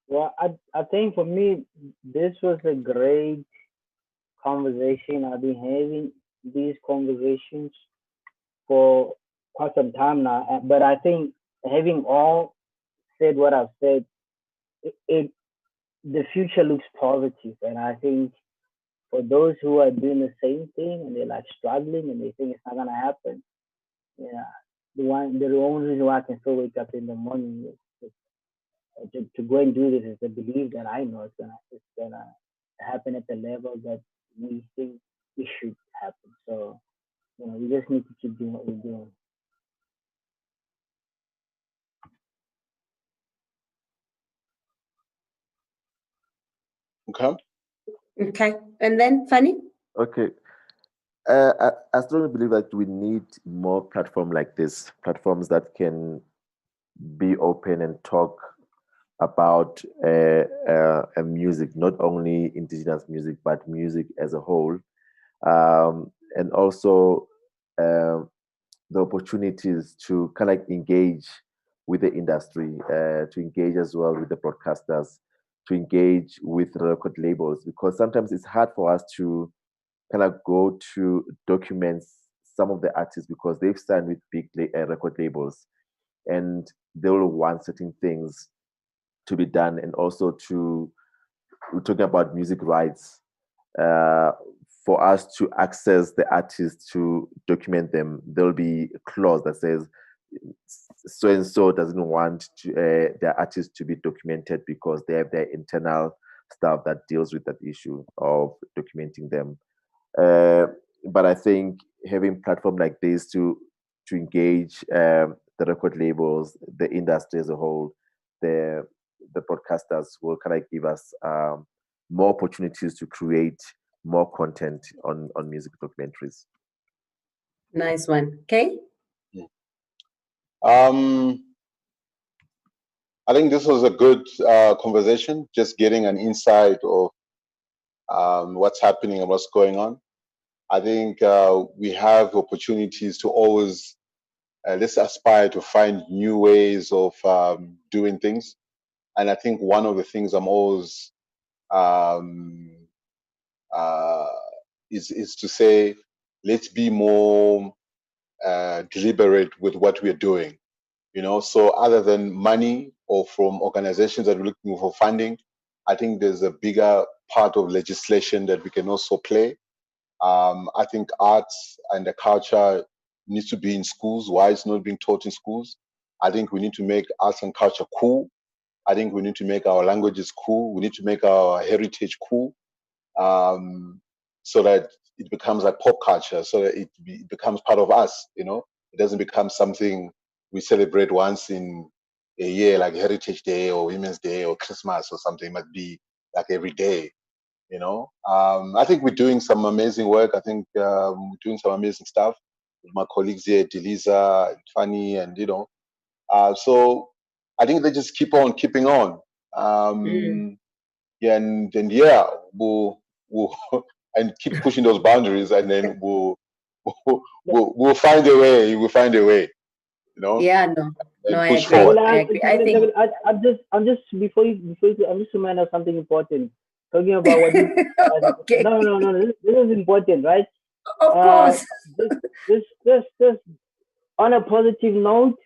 S2: Well, I think for me, this was a great conversation. I've been having these conversations for quite some time now, but I think having all said what I've said, it the future looks positive, and I think for those who are doing the same thing and they're like struggling and they think it's not gonna happen, yeah, the only reason why I can still wake up in the morning to go and do this is the belief that I know it's gonna happen at the level that we think it should happen. So we just need to keep doing what we're doing.
S4: Okay.
S1: Okay. And then, Fanny?
S3: Okay. I strongly believe that we need more platform like this, platforms that can be open and talk about music, not only indigenous music, but music as a whole, and also the opportunities to kind of engage with the industry, to engage as well with the broadcasters, to engage with record labels, because sometimes it's hard for us to kind of go to document some of the artists because they've signed with big record labels and they'll want certain things to be done, and also to, we're talking about music rights, uh, for us to access the artists to document them, there'll be a clause that says so and so doesn't want to, their artists to be documented because they have their internal staff that deals with that issue of documenting them. Uh, but I think having platform like this to engage the record labels, the industry as a whole, the the broadcasters will kind of give us more opportunities to create more content on music documentaries.
S1: Nice one. Okay.
S4: Um, I think this was a good conversation, just getting an insight of what's happening and what's going on. I think we have opportunities to always, let's aspire to find new ways of doing things. And I think one of the things I'm always um, uh, is to say, let's be more deliberate with what we're doing. You know, so other than money or from organizations that are looking for funding, I think there's a bigger part of legislation that we can also play. I think arts and the culture needs to be in schools. Why it's not being taught in schools? I think we need to make arts and culture cool. I think we need to make our languages cool. We need to make our heritage cool, um, so that it becomes like pop culture, so that it becomes part of us. You know, it doesn't become something we celebrate once in a year, like Heritage Day or Women's Day or Christmas or something. It must be like every day. You know, I think we're doing some amazing work. I think we're doing some amazing stuff with my colleagues here, Delisa, Fanny, and so I think they just keep on keeping on. Yeah, and yeah, we'll and keep pushing those boundaries, and then we'll find a way. We'll find a way, you know,
S1: Yeah, no,
S4: and
S1: I
S4: push
S1: agree.
S4: forward.
S1: I agree. I think
S5: I'm just I'm just reminded of something important. Talking about what you,
S1: okay.
S5: no, this is important, right?
S1: Of
S5: Uh,
S1: course.
S5: this on a positive note.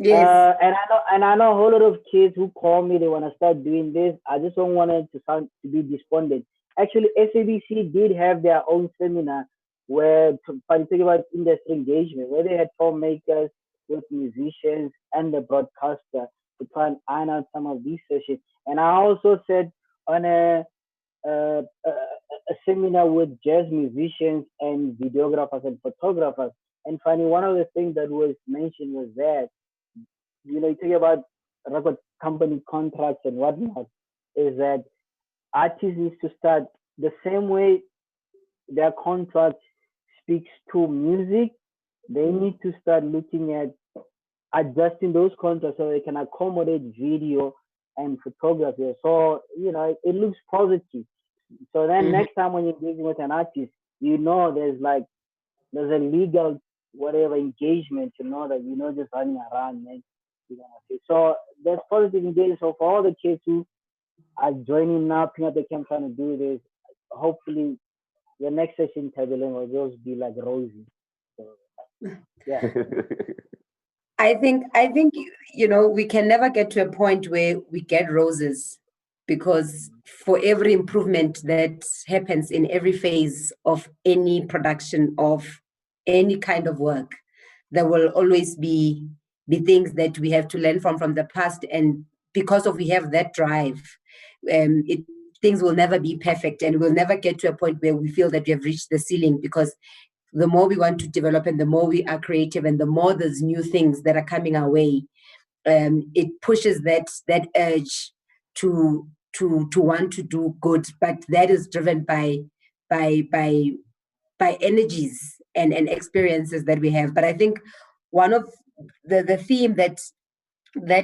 S1: Yes.
S5: And I know a whole lot of kids who call me. They want to start doing this. I just don't want it to sound to be despondent. Actually, SABC did have their own seminar where talking about industry engagement, where they had filmmakers with musicians and the broadcaster to try and iron out some of these sessions. And I also said on a seminar with jazz musicians and videographers and photographers. And finally, one of the things that was mentioned was that, you know, you think about record company contracts and whatnot, is that artists need to start the same way their contract speaks to music. They need to start looking at adjusting those contracts so they can accommodate video and photography. So, you know, it looks positive. So then next time when you're engaging with an artist, you know there's a legal whatever engagement, you know, that you're not just running around, man. You know, so there's positive engagement. So for all the kids who are joining now, picking up the camp trying to do this, hopefully the next session Tabelin will just be like rosy. So yeah.
S1: I think you know, we can never get to a point where we get roses, because for every improvement that happens in every phase of any production of any kind of work, there will always be things that we have to learn from the past. And because of we have that drive, things will never be perfect, and we'll never get to a point where we feel that we have reached the ceiling, because the more we want to develop and the more we are creative and the more there's new things that are coming our way, it pushes that urge to to want to do good, but that is driven by energies and experiences that we have. But I think one of the theme that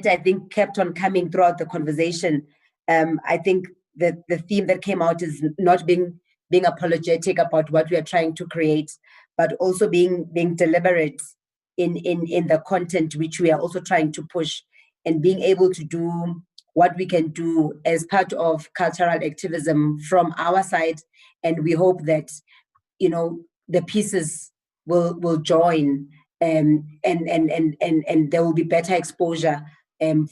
S1: I think kept on coming throughout the conversation, I think that the theme that came out is not being apologetic about what we are trying to create, but also being deliberate in the content which we are also trying to push, and being able to do what we can do as part of cultural activism from our side. And we hope that, you know, the pieces will join, and there will be better exposure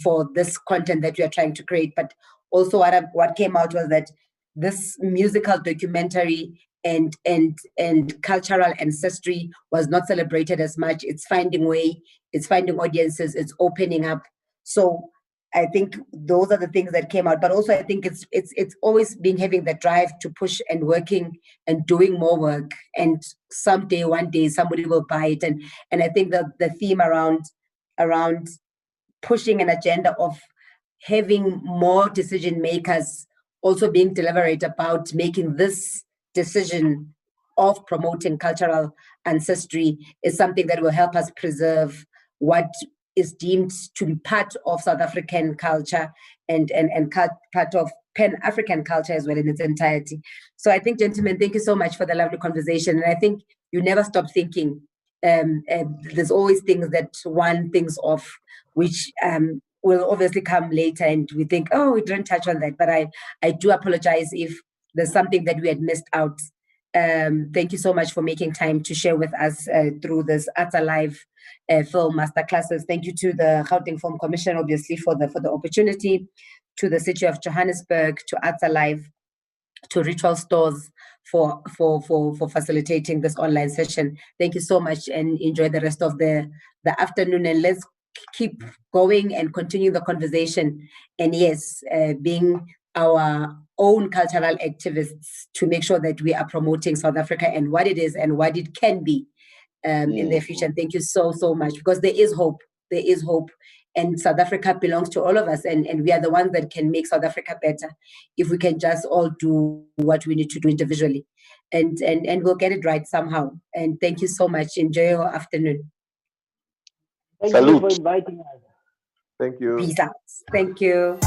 S1: for this content that we are trying to create. But also what came out was that this musical documentary and cultural ancestry was not celebrated as much. It's finding audiences, it's opening up. So I think those are the things that came out. But also I think it's always been having the drive to push and working and doing more work. And someday, one day, somebody will buy it. And I think that the theme around pushing an agenda of having more decision makers also being deliberate about making this decision of promoting cultural ancestry is something that will help us preserve what is deemed to be part of South African culture and part of Pan-African culture as well in its entirety. So I think, gentlemen, thank you so much for the lovely conversation. And I think you never stop thinking. There's always things that one thinks of, which will obviously come later, and we think, oh, we didn't touch on that. But I do apologize if there's something that we had missed out. Thank you so much for making time to share with us through this Arts Alive film masterclasses. Thank you to the Gauteng Film Commission, obviously, for the opportunity, to the City of Johannesburg, to Arts Alive, to Ritual Stores for facilitating this online session. Thank you so much, and enjoy the rest of the afternoon. And let's keep going and continue the conversation. And yes, being our own cultural activists to make sure that we are promoting South Africa and what it is and what it can be in the future. And thank you so much, because there is hope. There is hope. And South Africa belongs to all of us, and we are the ones that can make South Africa better if we can just all do what we need to do individually. And we'll get it right somehow. And thank you so much. Enjoy your afternoon.
S5: Thank you for inviting us.
S3: Thank you.
S1: Peace out. Thank you.